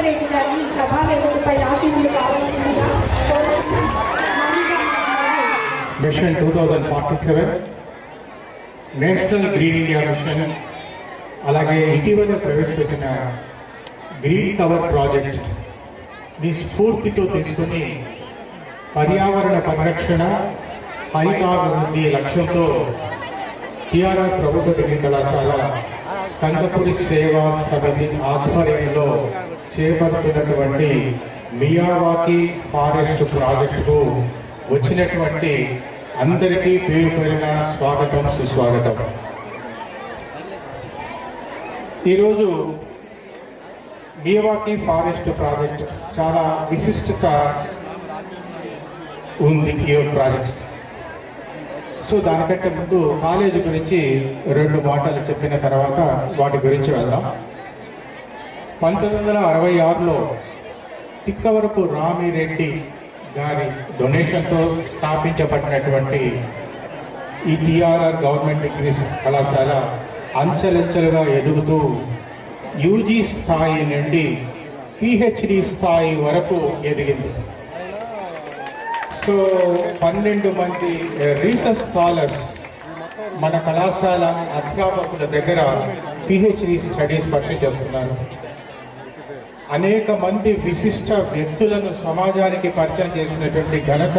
రెడ్డి గారిని సభా వేదికపై ఆశీస్సులు కావాల్సిందిగా mission 2047 national green India mission, అలాగే ఇటీవల ప్రవేశపెట్టిన గ్రీన్ కవర్ ప్రాజెక్ట్ ని స్ఫూర్తితో తీసుకుని పర్యావరణ పరిరక్షణ, హరితాభివృద్ధి లక్ష్యంతో టిఆర్ఆర్ ప్రభుత్వ డిగ్రీ కళాశాల సంగపూరి సేవా సమితి ఆధ్వర్యంలో చేపడుతున్నటువంటి మియావాకీ ఫారెస్ట్ ప్రాజెక్టుకు వచ్చినటువంటి అందరికీ పేరు పేరున స్వాగతం, సుస్వాగతం. ఈరోజు మియావాకీ ఫారెస్ట్ ప్రాజెక్ట్ చాలా విశిష్టత ఉంది. ఈ ప్రాజెక్ట్ సో దానికంటే ముందు కాలేజీ గురించి 2 మాటలు చెప్పిన తర్వాత వాటి గురించి వెళ్దాం. 1966లో తిక్కవరపు రామిరెడ్డి గారి డొనేషన్తో స్థాపించబడినటువంటి ఈ టిఆర్ఆర్ గవర్నమెంట్ డిగ్రీ కళాశాల అంచెలంచెలుగా ఎదుగుతూ యూజీ స్థాయి నుండి పిహెచ్డి స్థాయి వరకు ఎదిగింది. సో 12 మంది రీసెర్చ్ స్కాలర్స్ మన కళాశాల అధ్యాపకుల దగ్గర పిహెచ్డి స్టడీస్ పర్సూ చేస్తున్నారు. అనేక మంది విశిష్ట వ్యక్తులను సమాజానికి పరిచయం చేసినటువంటి ఘనత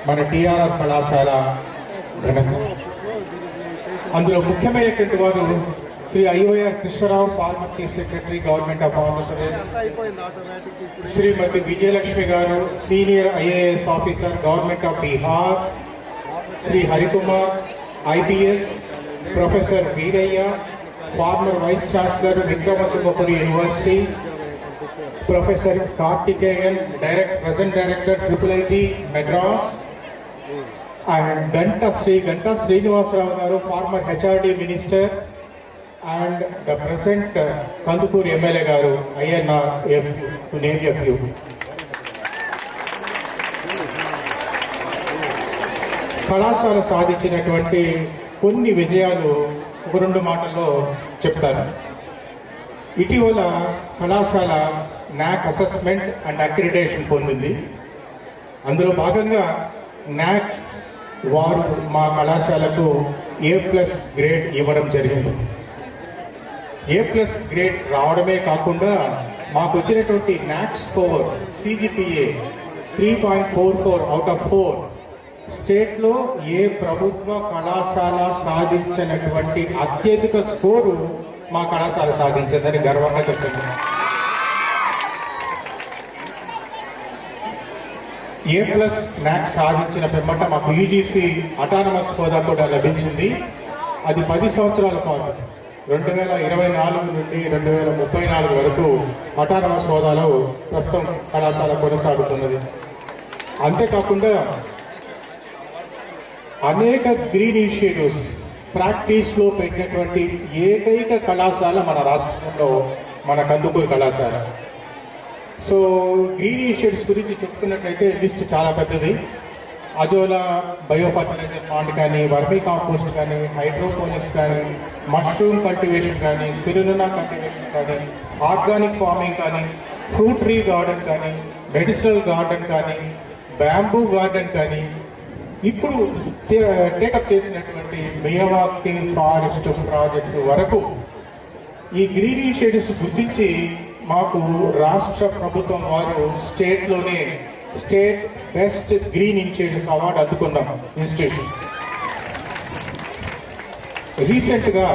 మన టిఆర్ఆర్ కళాశాల ఘనత. అందులో ముఖ్యమైనటువంటి వారు Shri IOR Krishna Rao, former chief secretary, government of Andhra Pradesh, Shrimati Vijayalakshmi గారు, senior IAS officer, government of Bihar, Shri Harikumar, IPS, professor Veeraiah, former vice chancellor, Vikramasimhapuri university, professor Karthikeyan, present director IIIT Madras, and Ganta Srinivasa Rao గారు, former HRD minister, and the present Kandupur MLA garu INR to name a few. కళాశాల సాధించినటువంటి కొన్ని విజయాలు 2 మాటల్లో చెప్తాను. ఇటీవల కళాశాల నాక్ అసెస్మెంట్ అండ్ అక్రిడిటేషన్ పొందింది. అందులో భాగంగా నాక్ వారు మా కళాశాలకు A+ గ్రేడ్ ఇవ్వడం జరిగింది. A+ గ్రేడ్ రావడమే కాకుండా మాకు వచ్చినటువంటి నాక్ స్కోర్ CGPA 3.44 అవుట్ ఆఫ్ 4 స్టేట్లో ఏ ప్రభుత్వ కళాశాల సాధించినటువంటి అత్యధిక స్కోరు మా కళాశాల సాధించిందని గర్వంగా చెప్తున్నాను. A+ నాక్ సాధించిన పిమ్మట మాకు UGC అటానమస్ హోదా కూడా లభించింది. అది 10 సంవత్సరాల పాటు 2024 నుండి 2034 వరకు అటానమస్ హోదాలో ప్రస్తుతం కళాశాల కొనసాగుతున్నది. అంతేకాకుండా అనేక గ్రీన్ ఇనిషియేటివ్స్ ప్రాక్టీస్లో పెట్టినటువంటి ఏకైక కళాశాల మన రాష్ట్రంలో మన కందుకూరు కళాశాల. సో గ్రీన్ ఇనిషియేటివ్స్ గురించి చెప్పుకున్నట్లయితే లిస్ట్ చాలా పెద్దది. అజోలా బయో ఫర్టిలైజర్ ప్లాంట్ కానీ, వర్మీ కాంపోస్ట్ కానీ, హైడ్రోపోనిక్స్ కానీ, మష్రూమ్ కల్టివేషన్ కానీ, స్పిరులినా కల్టివేషన్ కానీ, ఆర్గానిక్ ఫార్మింగ్ కానీ, ఫ్రూట్ ట్రీ గార్డెన్ కానీ, మెడిసినల్ గార్డెన్ కానీ, బ్యాంబూ గార్డెన్ కానీ, ఇప్పుడు టేకప్ చేసినటువంటి మియావాకీ ఫారెస్ట్ ప్రాజెక్టు వరకు ఈ గ్రీన్ ఇనిషియేటివ్స్ గుర్తించి మాకు రాష్ట్ర ప్రభుత్వం వారు స్టేట్లోనే state best green initiatives award అందుకున్నాం ఇన్స్టిట్యూషన్. రీసెంట్గా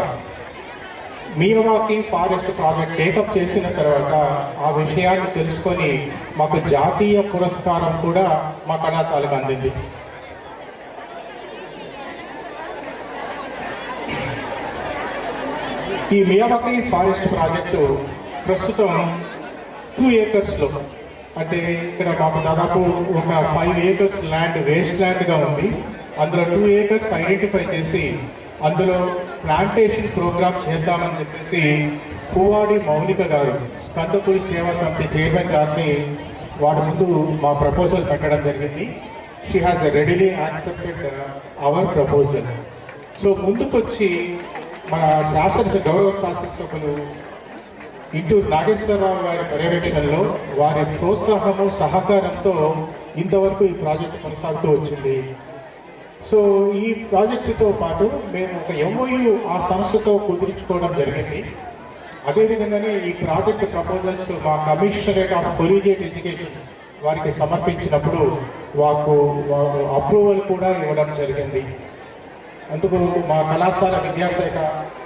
మియావాకీ ఫారెస్ట్ ప్రాజెక్ట్ టేకప్ చేసిన తర్వాత ఆ విషయాన్ని తెలుసుకొని మాకు జాతీయ పురస్కారం కూడా మా కళాశాలకు అందింది. ఈ మియావాకీ ఫారెస్ట్ ప్రాజెక్టు ప్రస్తుతం 2 ఏకర్స్లో, అంటే ఇక్కడ మాకు దాదాపు ఒక 5 ఏకర్స్ ల్యాండ్ వేస్ట్ ల్యాండ్గా ఉంది. అందులో 2 ఏకర్స్ ఐడెంటిఫై చేసి అందులో ప్లాంటేషన్ ప్రోగ్రామ్ చేద్దామని చెప్పేసి పువ్వాడి మౌనిక గారు, కందుకూరి సేవా సమితి చైర్మన్ గారిని వారి ముందు మా ప్రపోజల్ పెట్టడం జరిగింది. She has readily accepted our proposal. So ముందుకొచ్చి మన గౌరవ శాసనసభ్యులు ఇంటూరు నాగేశ్వరరావు గారి పర్యవేక్షణలో వారి ప్రోత్సాహము సహకారంతో ఇంతవరకు ఈ ప్రాజెక్టు కొనసాగుతూ వచ్చింది. సో ఈ ప్రాజెక్టుతో పాటు మేము ఒక ఎంఓయు ఆ సంస్థతో కుదుర్చుకోవడం జరిగింది. అదేవిధంగానే ఈ ప్రాజెక్ట్ ప్రపోజల్స్ మా కమిషనరేట్ ఆఫ్ కొలీజియేట్ ఎడ్యుకేషన్ వారికి సమర్పించినప్పుడు వారు అప్రూవల్ కూడా ఇవ్వడం జరిగింది. అందుకు మా కళాశాల విద్యాశాఖ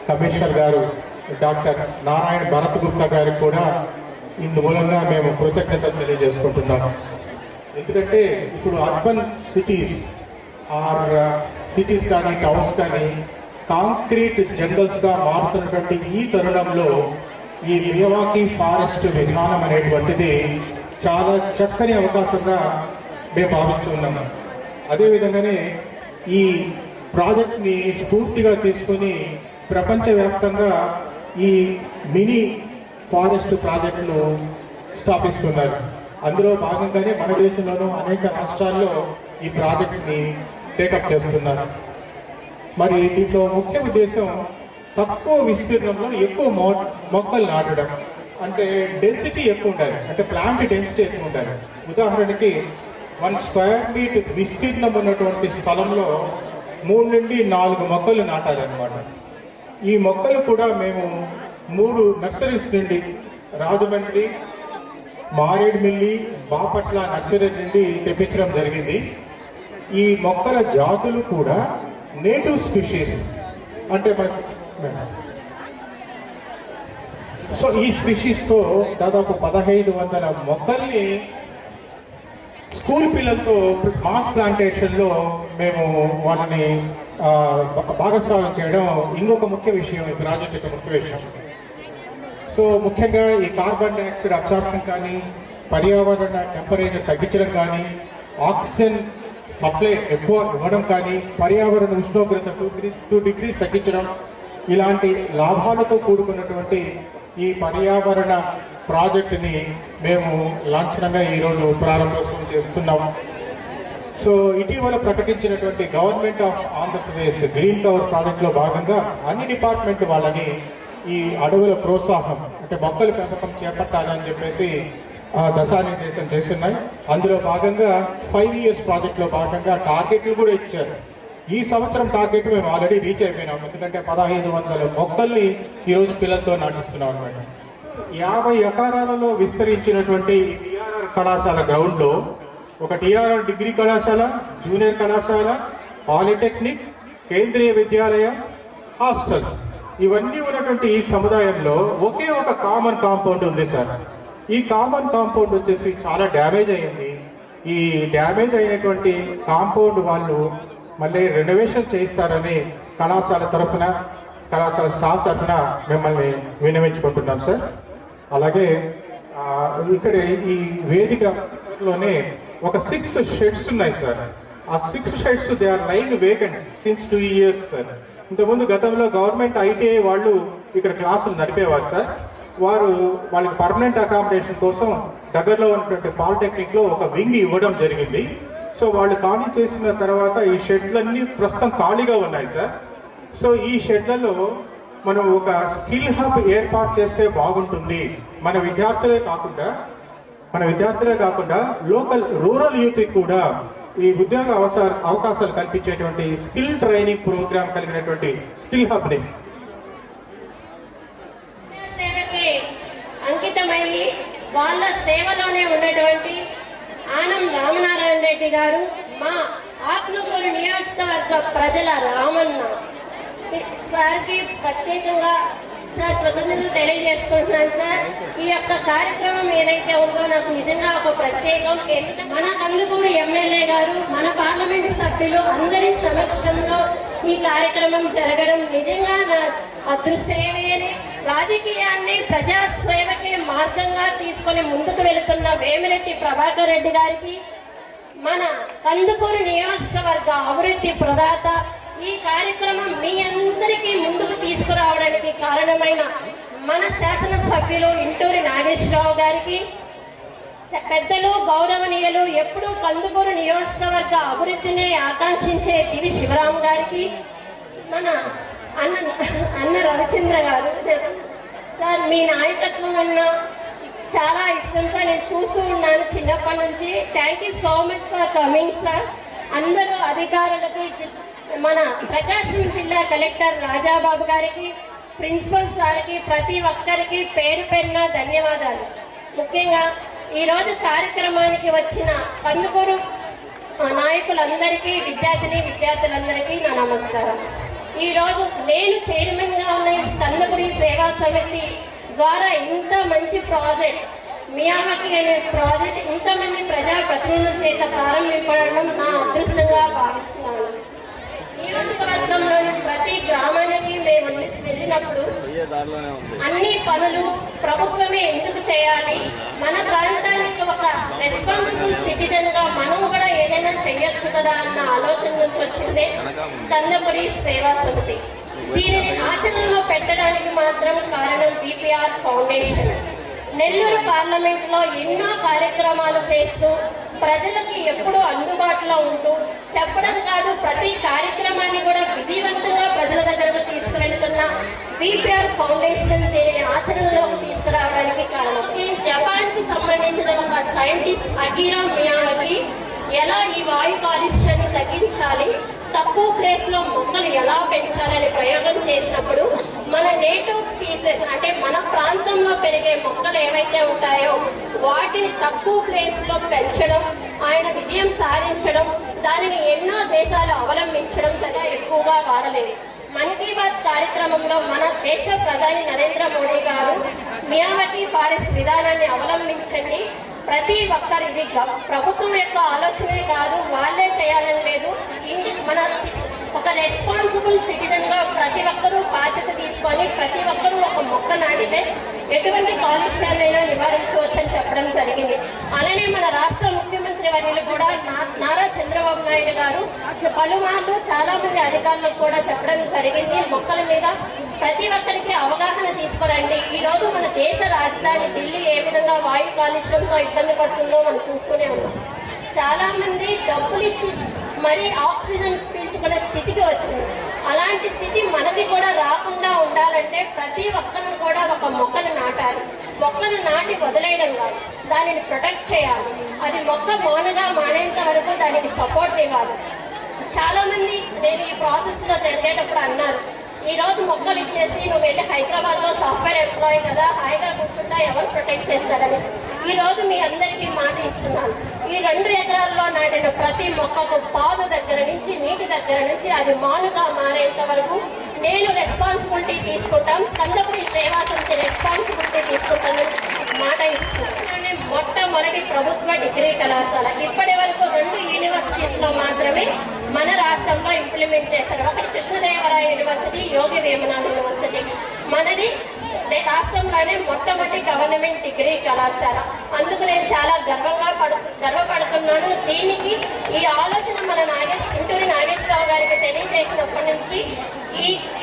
కమిషనర్ గారు డాక్టర్ నారాయణ భరత్ గుప్తా గారికి కూడా ఇందుమూలంగా మేము కృతజ్ఞతలు తెలియజేసుకుంటున్నాము. ఎందుకంటే ఇప్పుడు అర్బన్ సిటీస్ కానీ టౌన్స్ కానీ కాంక్రీట్ జంగల్స్గా మారుతున్నటువంటి ఈ తరుణంలో ఈ మియావాకీ ఫారెస్ట్ విధానం అనేటువంటిది చాలా చక్కని అవకాశంగా మేము భావిస్తున్నాము. అదేవిధంగానే ఈ ప్రాజెక్ట్ని స్ఫూర్తిగా తీసుకుని ప్రపంచవ్యాప్తంగా ఈ మినీ ఫారెస్ట్ ప్రాజెక్టులు స్థాపిస్తున్నారు. అందులో భాగంగానే మన దేశంలోనూ అనేక రాష్ట్రాల్లో ఈ ప్రాజెక్ట్ని టేకప్ చేస్తున్నారు. మరి దీంట్లో ముఖ్య ఉద్దేశం తక్కువ విస్తీర్ణంలో ఎక్కువ మొక్కలు నాటడం. అంటే డెన్సిటీ ఎక్కువ ఉండాలి, అంటే ప్లాంట్ డెన్సిటీ ఎక్కువ ఉండాలి. ఉదాహరణకి 1 స్క్వేర్ ఫీట్ విస్తీర్ణం ఉన్నటువంటి స్థలంలో 3 నుండి 4 మొక్కలు నాటాలన్నమాట. ఈ మొక్కలు కూడా మేము 3 నర్సరీస్ నుండి రాజమండ్రి, మారేడుమిల్లి, బాపట్ల నర్సరీ నుండి తెప్పించడం జరిగింది. ఈ మొక్కల జాతులు కూడా నేటివ్ స్పీషీస్, అంటే సో ఈ స్పీషీస్తో దాదాపు 1500 మొక్కల్ని స్కూల్ పిల్లలతో మాస్ ప్లాంటేషన్లో మేము వాళ్ళని భాగస్వామ్యం చేయడం ఇంకొక ముఖ్య విషయం, ఈ ప్రాజెక్ట్ యొక్క ముఖ్య విషయం. సో ముఖ్యంగా ఈ కార్బన్ డైఆక్సైడ్ అబ్సార్ప్షన్ కానీ, పర్యావరణ టెంపరేచర్ తగ్గించడం కానీ, ఆక్సిజన్ సప్లై ఎక్కువ ఇవ్వడం కానీ, పర్యావరణ ఉష్ణోగ్రత 2 degrees తగ్గించడం, ఇలాంటి లాభాలతో కూడుకున్నటువంటి ఈ పర్యావరణ ప్రాజెక్టుని మేము లాంఛనంగా ఈరోజు ప్రారంభోత్సవం చేస్తున్నాము. సో ఇటీవల ప్రకటించినటువంటి government of Andhra Pradesh green cover ప్రాజెక్టులో భాగంగా అన్ని డిపార్ట్మెంట్ వాళ్ళని ఈ అడవుల ప్రోత్సాహం, అంటే మొక్కల పెంపకం చేపట్టాలని చెప్పేసి దశానిర్దేశం చేస్తున్నాయి. అందులో భాగంగా 5 years ప్రాజెక్టులో భాగంగా టార్గెట్లు కూడా ఇచ్చారు. ఈ సంవత్సరం టార్గెట్ మేము ఆల్రెడీ రీచ్ అయిపోయినాం. ఎందుకంటే 1500 మొక్కల్ని ఈరోజు పిల్లలతో నాటిస్తున్నాం అనమాట. 50 ఎకరాలలో విస్తరించినటువంటి టిఆర్ఆర్ కళాశాల గ్రౌండ్లో ఒక టిఆర్ఆర్ డిగ్రీ కళాశాల, జూనియర్ కళాశాల, పాలిటెక్నిక్, కేంద్రీయ విద్యాలయం, హాస్టల్స్ ఇవన్నీ ఉన్నటువంటి ఈ సముదాయంలో ఒకే ఒక కామన్ కాంపౌండ్ ఉంది సార్. ఈ కామన్ కాంపౌండ్ వచ్చేసి చాలా డ్యామేజ్ అయ్యింది. ఈ డ్యామేజ్ అయినటువంటి కాంపౌండ్ వాళ్ళు మళ్ళీ రెనోవేషన్ చేయిస్తారని కళాశాల స్టాఫ్ తరఫున మిమ్మల్ని విన్నవించుకుంటున్నాం సార్. అలాగే ఇక్కడ ఈ వేదికలోనే ఒక 6 షెడ్స్ ఉన్నాయి సార్. ఆ 6 sheds they are line vacant since 2 years sir. ఇంతకుముందు గతంలో గవర్నమెంట్ ఐటీఐ వాళ్ళు ఇక్కడ క్లాసులు నడిపేవారు సార్. వాళ్ళకి పర్మనెంట్ అకామిడేషన్ కోసం దగ్గరలో ఉన్నటువంటి పాలిటెక్నిక్లో ఒక వింగ్ ఇవ్వడం జరిగింది. సో వాళ్ళు ఖాళీ చేసిన తర్వాత ఈ షెడ్లన్నీ ప్రస్తుతం ఖాళీగా ఉన్నాయి సార్. సో ఈ షెడ్లలో మనం ఒక స్కిల్ హబ్ ఏర్పాటు చేస్తే బాగుంటుంది. మన విద్యార్థులే కాకుండా రూరల్ యూత్కి కూడా ఈ ఉద్యోగ అవకాశాలు కల్పించేటువంటి స్కిల్ ట్రైనింగ్ ప్రోగ్రామ్ కలిగినటువంటి స్కిల్ హబ్ని అంకితమయ్యి వాళ్ళ సేవలోనే ఉన్నటువంటి ఆనం రామనారాయణ రెడ్డి గారు, మా ఆత్మకూరు నియోజకవర్గ ప్రజల రామన్న సార్కి ప్రత్యేకంగా సార్ కృతజ్ఞతలు తెలియజేసుకుంటున్నాను సార్. ఈ యొక్క కార్యక్రమం ఏదైతే ఉందో నాకు నిజంగా ఒక ప్రత్యేకం. మన కందుకూరు ఎమ్మెల్యే గారు, మన పార్లమెంట్ సభ్యులు అందరి సమక్షంలో ఈ కార్యక్రమం జరగడం నిజంగా నా అదృష్టమేనని, రాజకీయాన్ని ప్రజాసేవకే మార్గంగా తీసుకొని ముందుకు వెళుతున్న వేమిరెడ్డి ప్రభాకర్ రెడ్డి గారికి, మన కందుకూరు నియోజకవర్గ అభివృద్ధి ప్రదాత, ఈ కార్యక్రమం మీ అందరికీ ముందుకు తీసుకురావడానికి కారణమైన మన శాసనసభ్యులు ఇంటూరి నాగేశ్వరరావు గారికి, పెద్దలు గౌరవనీయులు ఎప్పుడూ కందుకూరు నియోజకవర్గ అభివృద్ధిని ఆకాంక్షించే దివి శివరాం గారికి, మన అన్న రవిచంద్ర గారు సార్ సార్ మీ నాయకత్వం అన్న చాలా ఇష్టం సార్. నేను చూస్తూ ఉన్నాను చిన్నప్పటి నుంచి. Thank you so much for coming sir. అందరూ అధికారులకి, మన ప్రకాశం జిల్లా కలెక్టర్ రాజాబాబు గారికి, ప్రిన్సిపల్ సార్కి, ప్రతి ఒక్కరికి పేరు పేరున ధన్యవాదాలు. ముఖ్యంగా ఈరోజు కార్యక్రమానికి వచ్చిన కందుకూరు నాయకులందరికీ, విద్యార్థులందరికీ నా నమస్కారం. ఈరోజు నేను చైర్మన్గా ఉన్న ఈ కందుకూరు సేవా సమితి ద్వారా ఇంత మంచి ప్రాజెక్ట్, మియావకి అనే ప్రాజెక్ట్ ఇంతమంది ప్రజాప్రతినిధుల చేత ప్రారంభించడం నా అదృష్టంగా భావిస్తున్నాను. నియోజకవర్గంలోని ప్రతి గ్రామానికి మేము వెళ్ళినప్పుడు అన్ని పనులు ప్రభుత్వమే ఎందుకు చేయాలి, మన ప్రాంతానికి ఒక రెస్పాన్సిబుల్ సిటిజన్ గా మనం కూడా ఏదైనా చెయ్యొచ్చు కదా అన్న ఆలోచన నుంచి వచ్చిందే కందుకూరు సేవా సమితి. దీనిని ఆచరణలో పెట్టడానికి మాత్రం కారణం బీపీఆర్ ఫౌండేషన్. నెల్లూరు పార్లమెంట్ లో ఎన్నో కార్యక్రమాలు చేస్తూ ప్రజలకి ఎప్పుడూ అందుబాటులో ఉంటూ చెప్పడం కాదు, ప్రతి కార్యక్రమాన్ని కూడా విజయవంతంగా ప్రజల దగ్గరకు తీసుకువెళ్తున్న బీపీఆర్ ఫౌండేషన్ దీనిని ఆచరణలోకి తీసుకురావడానికి కారణం. జపాన్ కి సంబంధించిన ఒక సైంటిస్ట్ అకిరా మియావకి ఎలా ఈ వాయు కాలుష్యాన్ని తగ్గించాలి, తక్కువ ప్లేస్ లో మొక్కలు ఎలా పెంచాలని ప్రయోగం చేసినప్పుడు మన నేటివ్ స్పీసెస్ అంటే మన ప్రాంతంలో పెరిగే మొక్కలు ఏవైతే ఉంటాయో వాటిని తక్కువ ప్లేస్ లో పెంచడం, ఆయన విజయం సాధించడం, దానిని ఎన్నో దేశాలు అవలంబించడం చాలా ఎక్కువగా వాడలేదు. మన్ కీ బాత్ కార్యక్రమంలో మన దేశ ప్రధాని నరేంద్ర మోడీ గారు మియావకి ఫారెస్ట్ విధానాన్ని అవలంబించండి, ప్రతి ఒక్కరు, ఇది ప్రభుత్వం యొక్క ఆలోచనే కాదు, వాళ్ళే చేయాలని లేదు, మన ఒక రెస్పాన్సిబుల్ సిటిజన్ గా ప్రతి ఒక్కరూ బాధ్యత తీసుకొని ప్రతి ఒక్కరూ ఒక మొక్క నాటితే ఎటువంటి కాలుష్యాలైనా నివారించవచ్చని చెప్పడం జరిగింది. అలానే మన రాష్ట్ర ముఖ్యమంత్రి వర్యులు కూడా నారా చంద్రబాబు నాయుడు గారు పలుమార్లు చాలా మంది అధికారులకు కూడా చెప్పడం జరిగింది, మొక్కల మీద ప్రతి ఒక్కరికి అవగాహన తీసుకురండి. ఈ రోజు మన దేశ రాజధాని ఢిల్లీ ఏ విధంగా వాయు కాలుష్యంతో ఇబ్బంది పడుతుందో మనం చూస్తూనే ఉన్నాం. చాలా మంది డబ్బులు ఇచ్చి మరీ ఆక్సిజన్ పీల్చుకునే స్థితికి వచ్చింది. అలాంటి స్థితి మనకి కూడా రాకుండా ఉండాలంటే ప్రతి ఒక్కరు కూడా ఒక మొక్కను నాటాలి. మొక్కను నాటి వదిలేయడం కాదు, దానిని ప్రొటెక్ట్ చేయాలి. అది మొక్క మానేంత వరకు దానికి సపోర్ట్ ఇవ్వాలి. చాలా మంది నేను ఈ ప్రాసెస్ లో జరిగేటప్పుడు అన్నారు, ఈ రోజు మొక్కలు ఇచ్చేసి నువ్వు వెళ్ళి హైదరాబాద్ లో సాఫ్ట్వేర్ ఎంప్లాయీ కదా, హాయిగా కూర్చుంటా, ఎవరు ప్రొటెక్ట్ చేస్తారని. ఈ రోజు మీ అందరికీ మాట ఇస్తున్నాను, ఈ 2 ఎకరాల్లో నాటిన ప్రతి మొక్కకు పాదు దగ్గర నుంచి, నీటి దగ్గర నుంచి అది మానుగా మారేంత వరకు నేను రెస్పాన్సిబిలిటీ తీసుకుంటాం, కందుకూరు సేవా సమితి రెస్పాన్సిబిలిటీ తీసుకుంటానని మాట ఇస్తున్నాను. మొట్టమొదటి ప్రభుత్వ డిగ్రీ కళాశాల ఇప్పటి వరకు 2 యూనివర్సిటీస్ లో మాత్రమే మన రాష్ట్రంలో ఇంప్లిమెంట్ చేశారు. ఒకటి కృష్ణదేవరాయ యూనివర్సిటీ, యోగి వేమన యూనివర్సిటీ. మనది రాష్ట్రంలోనే మొట్టమొదటి గవర్నమెంట్ డిగ్రీ కళాశాల. అందుకు నేను చాలా గర్వపడుతున్నాను. దీనికి ఈ ఆలోచన మన ఇంటూరి నాగేశ్వరరావు గారికి తెలియజేసినప్పటి నుంచి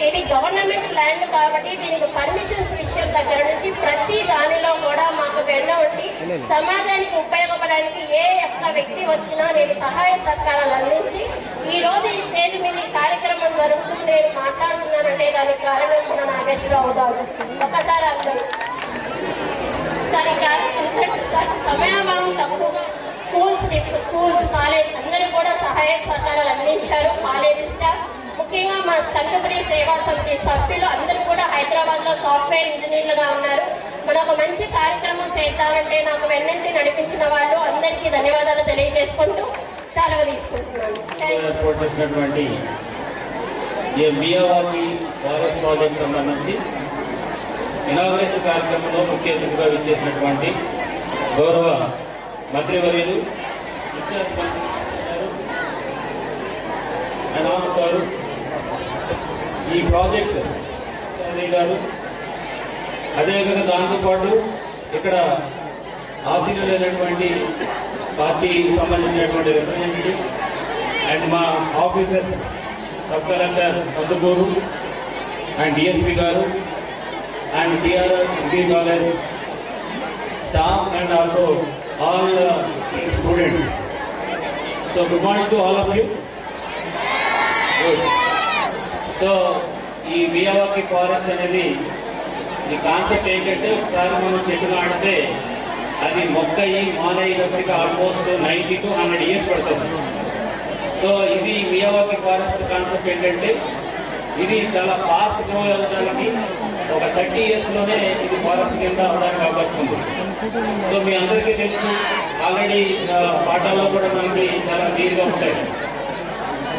ఇది గవర్నమెంట్ ల్యాండ్ కాబట్టి దీనికి పర్మిషన్స్ విషయం దగ్గర నుంచి ప్రతి దానిలో కూడా మాకు వెన్న ఉండి సమాజానికి ఉపయోగపడడానికి ఏ ఒక్క వ్యక్తి వచ్చినా నేను సహాయ సహకారాలు అందించి ఈ రోజు ఈ స్టేజ్ మీద ఈ కార్యక్రమం జరుగుతూ నేను మాట్లాడుతున్నానంటే దానికి కారణం మన నాగేశ్వరరావు గారు. ఒకసారి అందరూ సరిగ్గా సమయాభావం తక్కువగా స్కూల్స్ కాలేజ్ అందరూ కూడా సహాయ సహకారాలు అందించారు. కాలేజీ స్టాఫ్, ముఖ్యంగా మా కందుకూరు సేవా సమితి సభ్యులు అందరూ కూడా హైదరాబాద్ లో సాఫ్ట్వేర్ ఇంజనీర్లుగా ఉన్నారు. మనం ఒక మంచి కార్యక్రమం చేద్దామంటే నాకు వెన్నంటి నడిపించిన వాళ్ళు అందరికీ ధన్యవాదాలు తెలియజేసుకుంటూ సెలవు తీసుకుంటున్నాను. మియావాకి ఫారెస్ట్ ప్రాజెక్ట్ సంబంధించి ఇనాగరేషన్ కార్యక్రమంలో ముఖ్య అతిథిగా విచ్చేసినటువంటి గౌరవ మంత్రివర్యులు గారు, ఈ ప్రాజెక్ట్ గారు, అదేవిధంగా దాంతోపాటు ఇక్కడ ఆశీనులైనటువంటి పార్టీకి సంబంధించినటువంటి రిప్రజెంటేటివ్ అండ్ మా officers, sub collector Kandukur and DSP గారు and TRR degree college staff and also all students. So good morning to all of you. So ఈ మియావాకి ఫారెస్ట్ అనేది ఈ కాన్సెప్ట్ ఏంటంటే ఒకసారి మనం చెట్టు నాటితే అది మొక్క అయ్యి మానయ్యేటప్పటికి ఆల్మోస్ట్ 90 to 100 years పడుతుంది. సో ఇది మియావాకి ఫారెస్ట్ కాన్సెప్ట్ ఏంటంటే ఇది చాలా ఫాస్ట్ గ్రో అవ్వడానికి ఒక 30 years లోనే ఇది ఫారెస్ట్ కింద అవడానికి అవకాశం ఉంది. సో మీ అందరికీ తెలుసు, ఆల్రెడీ పాఠాల్లో కూడా మనకి చాలా క్లియర్గా ఉంటాయి.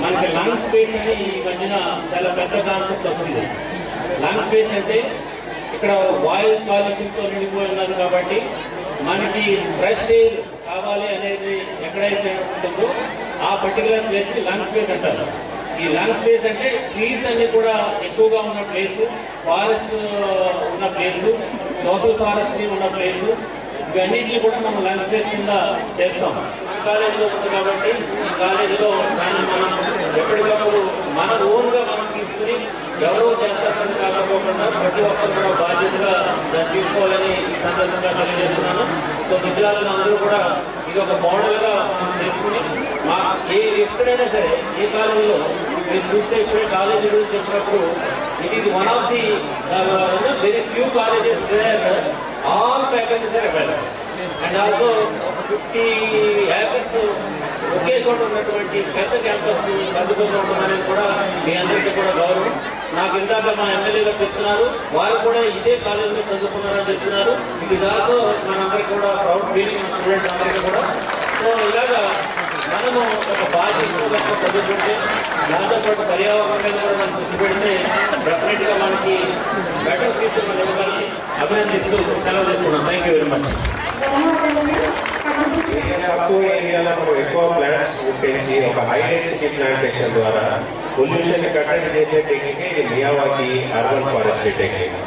మనకి లంగ్ స్పేస్ అని ఈ మధ్యన చాలా పెద్ద కాన్సెప్ట్ వస్తుంది. లంగ్ స్పేస్ అంటే ఇక్కడ వాయు కాలుష్యంతో నిండిపోయి ఉన్నారు కాబట్టి మనకి ఫ్రెష్ ఎయిర్ కావాలి అనేది ఎక్కడైతే ఉంటుందో ఆ పర్టికులర్ ప్లేస్ ని లంగ్ స్పేస్ అంటారు. ఈ లంగ్ స్పేస్ అంటే ట్రీస్ అన్ని కూడా ఎక్కువగా ఉన్న ప్లేస్, ఫారెస్ట్ ఉన్న ప్లేస్, సోషల్ ఫారెస్ట్ ఉన్న ప్లేస్, ఇవన్నింటినీ కూడా మనం లంగ్ స్పేస్ కింద చేస్తాం. కాలేజీలో ఉంది కాబట్టి కాలేజీలో దాన్ని మనం ఎప్పటికప్పుడు మన ఓన్గా మనం తీసుకుని ఎవరో చేస్తారని కాకపోకుండా ప్రతి ఒక్కరు కూడా బాధ్యతగా దాన్ని తీసుకోవాలని ఈ సందర్భంగా తెలియజేస్తున్నాను. సో విద్యార్థులు అందరూ కూడా ఇది ఒక మోడల్గా మనం చేసుకుని మా ఎక్కడైనా సరే ఏ కాలేజీలో మీరు చూస్తే ఇప్పుడే కాలేజీ గురించి చెప్పినప్పుడు it is one of the very few colleges where all faculties are available and also 50 acres ఒకే చోట ఉన్నటువంటి పెద్ద క్యాంపస్ అందుబాటులో ఉంటుందనేది కూడా మీ అందరికీ కూడా గౌరవం. నాకు ఇందాక మా ఎమ్మెల్యేగా చెప్తున్నారు, వారు కూడా ఇదే కాలేజీలో చదువుకున్నారని చెప్తున్నారు. ఇది దాకా మనందరికీ కూడా ప్రౌడ్ ఫీలింగ్ స్టూడెంట్స్ అందరికీ కూడా. సో ఇలాగా మనము ఒక బాధ్యతగా చదువుకుంటే దాంతో పాటు పర్యావరణం మీద కూడా మనం దృష్టి పెడితే డెఫినెట్ గా మనకి బెటర్ ఫ్యూచర్ ఇవ్వాలని అభినందిస్తూ సెలవు తీసుకున్నాం. Thank you very much. తక్కువ ఏరియాలో మనం ఎక్కువ ప్లాంట్స్ పెంచి ఒక హై డెన్సిటీ ప్లాంటేషన్ ద్వారా పొల్యూషన్ కట్టడి చేసే టెక్నిక్ ఇది Miyawaki urban forestry technique.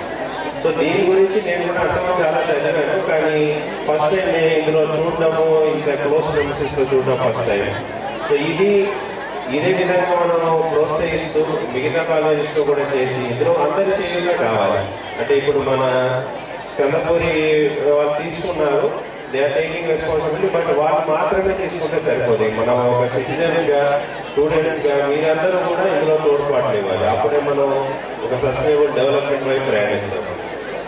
So దీని గురించి నేను కూడా అంతగా చాలా చదివాను, కానీ ఫస్ట్ టైం నేను ఇందులో చూడడము, ఇంకా క్లోజ్ ప్రెమిసెస్ లో చూడడం ఫస్ట్ టైం. సో ఇదే విధంగా మనం ప్రోత్సహిస్తూ మిగతా కాలేజెస్ లో కూడా చేసి ఇందులో అందరి చేయగా కావాలి. అంటే ఇప్పుడు మన స్కందపూరి వాళ్ళు తీసుకున్నారు, they are taking responsibility, but వాళ్ళు మాత్రమే తీసుకుంటే సరిపోదు. మనం ఒక సిటిజన్స్ గా, స్టూడెంట్స్ గా మీరందరూ కూడా ఇందులో తోడ్పాటు ఇవ్వాలి. అప్పుడే మనం ఒక సస్టైనబుల్ డెవలప్మెంట్ వైపు ప్రయాణిస్తాం.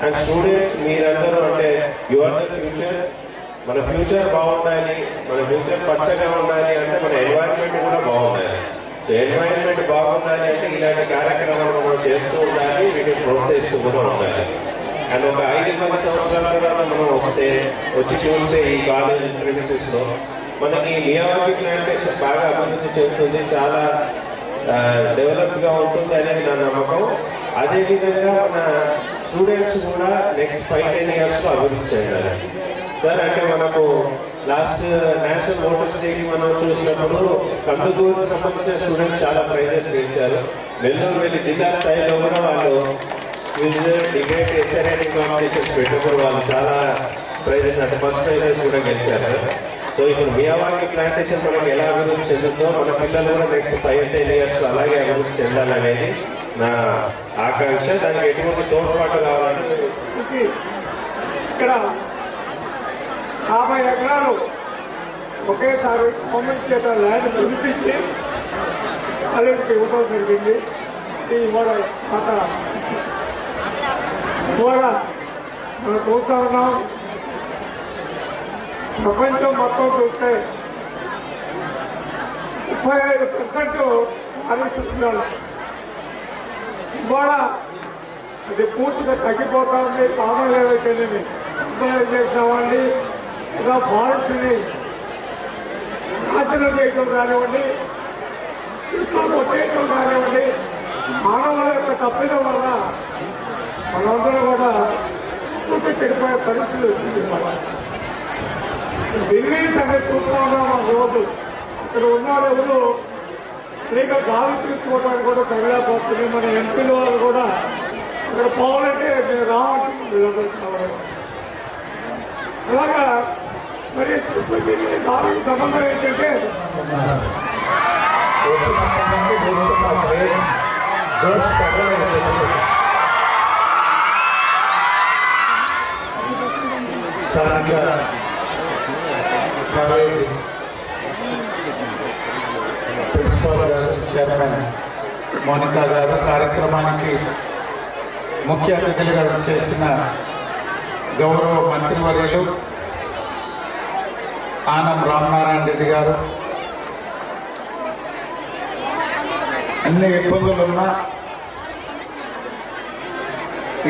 అండ్ స్టూడెంట్స్ మీరందరూ అంటే యు ఆర్ ద ఫ్యూచర్. మన ఫ్యూచర్ బాగుండాలి, మన ఫ్యూచర్ పచ్చగా ఉండాలి అంటే మన ఎన్వైరన్మెంట్ కూడా బాగుండాలి. సో ఎన్వైరన్మెంట్ బాగుండాలి అంటే ఇలాంటి కార్యక్రమాలు మనం చేస్తూ ఉండాలి, వీటిని ప్రోత్సహిస్తూ కూడా ఉండాలి. అండ్ ఒక 5-10 సంవత్సరాల తర్వాత మనం వచ్చి చూస్తే ఈ కాలేజ్ ప్రెమిసెస్ లో మనకి మియావాకి ప్లాంటేషన్ బాగా అభివృద్ధి చెందుతుంది, చాలా డెవలప్ గా ఉంటుంది అనేది నా నమ్మకం. అదేవిధంగా మన స్టూడెంట్స్ కూడా నెక్స్ట్ 5-10 years లో అభివృద్ధి చెందాలి సార్. అంటే మనకు లాస్ట్ నేషనల్ మోటార్స్ డేకి మనం చూసినప్పుడు కందుకూరుకు సంబంధించిన స్టూడెంట్స్ చాలా ప్రైజెస్ గెలిచారు. నెల్లూరు వెళ్ళి జిల్లా స్థాయిలో కూడా వాళ్ళు డిబేట్ ఎస్ఆర్ఐ కాంపిటీషన్స్ పెట్టినప్పుడు వాళ్ళు చాలా ప్రైజెస్ అంటే ఫస్ట్ ప్రైజెస్ కూడా గెలిచారు. సో ఇప్పుడు మియావాకి ప్లాంటేషన్ మనకి ఎలా అభివృద్ధి చెందుతుందో మన పిల్లలు కూడా నెక్స్ట్ 5-10 years లో అలాగే అభివృద్ధి చెందాలనేది నా ఆకాంక్ష. దానికి ఎటువంటి తోడ్పాటు కావాలని ఇక్కడ 50 ఎకరాలు ఒకేసారి గవర్నమెంట్ చేత ల్యాండ్ చూపించి కాలేజీకి ఇవ్వడం జరిగింది. ఇవాళ మనం చూస్తా ఉన్నాం, ప్రపంచం మొత్తం చూస్తే 35% పారిశుద్ధ్యాలు ఇవాళ ఇది పూర్తిగా తగ్గిపోతా ఉంది. పాములు ఏవైతేనేమి ఎంప్లాయ్ చేసిన వాళ్ళని ఇలా ఫారెస్ట్ని నాశనం చేయడం కానివ్వండి, కొట్టేయడం కానివ్వండి, మానవుల యొక్క తప్పిదం వల్ల మనందరూ కూడా చెడిపోయే పరిస్థితి వచ్చింది. ఢిల్లీ సంగతి చూస్తూ ఉన్నాం. మా రోజు ఇక్కడ ఉన్నారు ఎవరు సరిగ్గా గాలి పీల్చుకోవడానికి కూడా సరిలేకపోతుంది. మన ఎంపీల వాళ్ళు కూడా ఇక్కడ పోవాలంటే నేను రావట్లేదు. అలాగా మరి దానికి సంబంధం ఏంటంటే స్థానిక కాలేజీ ప్రిన్సిపాల్ గారు, చైర్మన్ మోనికా గారు కార్యక్రమానికి ముఖ్య అతిథులుగా చేసిన గౌరవ మంత్రివర్యులు ఆనం రామనారాయణ రెడ్డి గారు, అన్ని ఇబ్బందులున్నా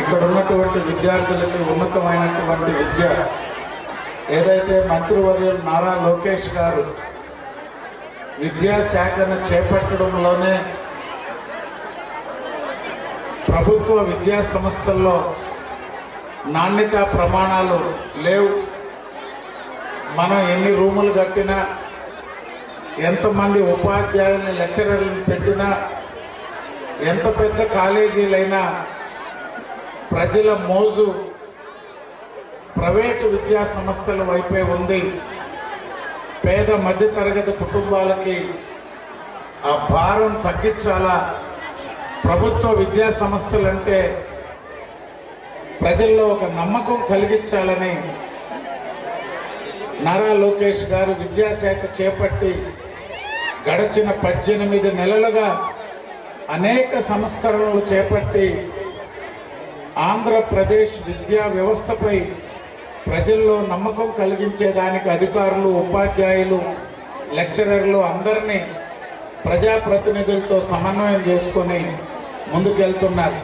ఇక్కడ ఉన్నటువంటి విద్యార్థులకి ఉన్నతమైనటువంటి విద్య ఏదైతే మంత్రివర్యులు నారా లోకేష్ గారు విద్యాశాఖను చేపట్టడంలోనే ప్రభుత్వ విద్యా సంస్థల్లో నాణ్యతా ప్రమాణాలు లేవు. మనం ఎన్ని రూములు కట్టినా, ఎంతమంది ఉపాధ్యాయుల్ని లెక్చరర్లను పెట్టినా, ఎంత పెద్ద కాలేజీలైనా ప్రజల మోజు ప్రైవేటు విద్యా సంస్థల వైపే ఉంది. పేద మధ్యతరగతి కుటుంబాలకి ఆ భారం తగ్గించాలా. ప్రభుత్వ విద్యా సంస్థలంటే ప్రజల్లో ఒక నమ్మకం కలిగించాలని నారా లోకేష్ గారు విద్యాశాఖ చేపట్టి గడచిన 18 నెలలుగా అనేక సంస్కరణలు చేపట్టి ఆంధ్రప్రదేశ్ విద్యా వ్యవస్థపై ప్రజల్లో నమ్మకం కలిగించేదానికి అధికారులు, ఉపాధ్యాయులు, లెక్చరర్లు అందరినీ ప్రజాప్రతినిధులతో సమన్వయం చేసుకొని ముందుకెళ్తున్నారు.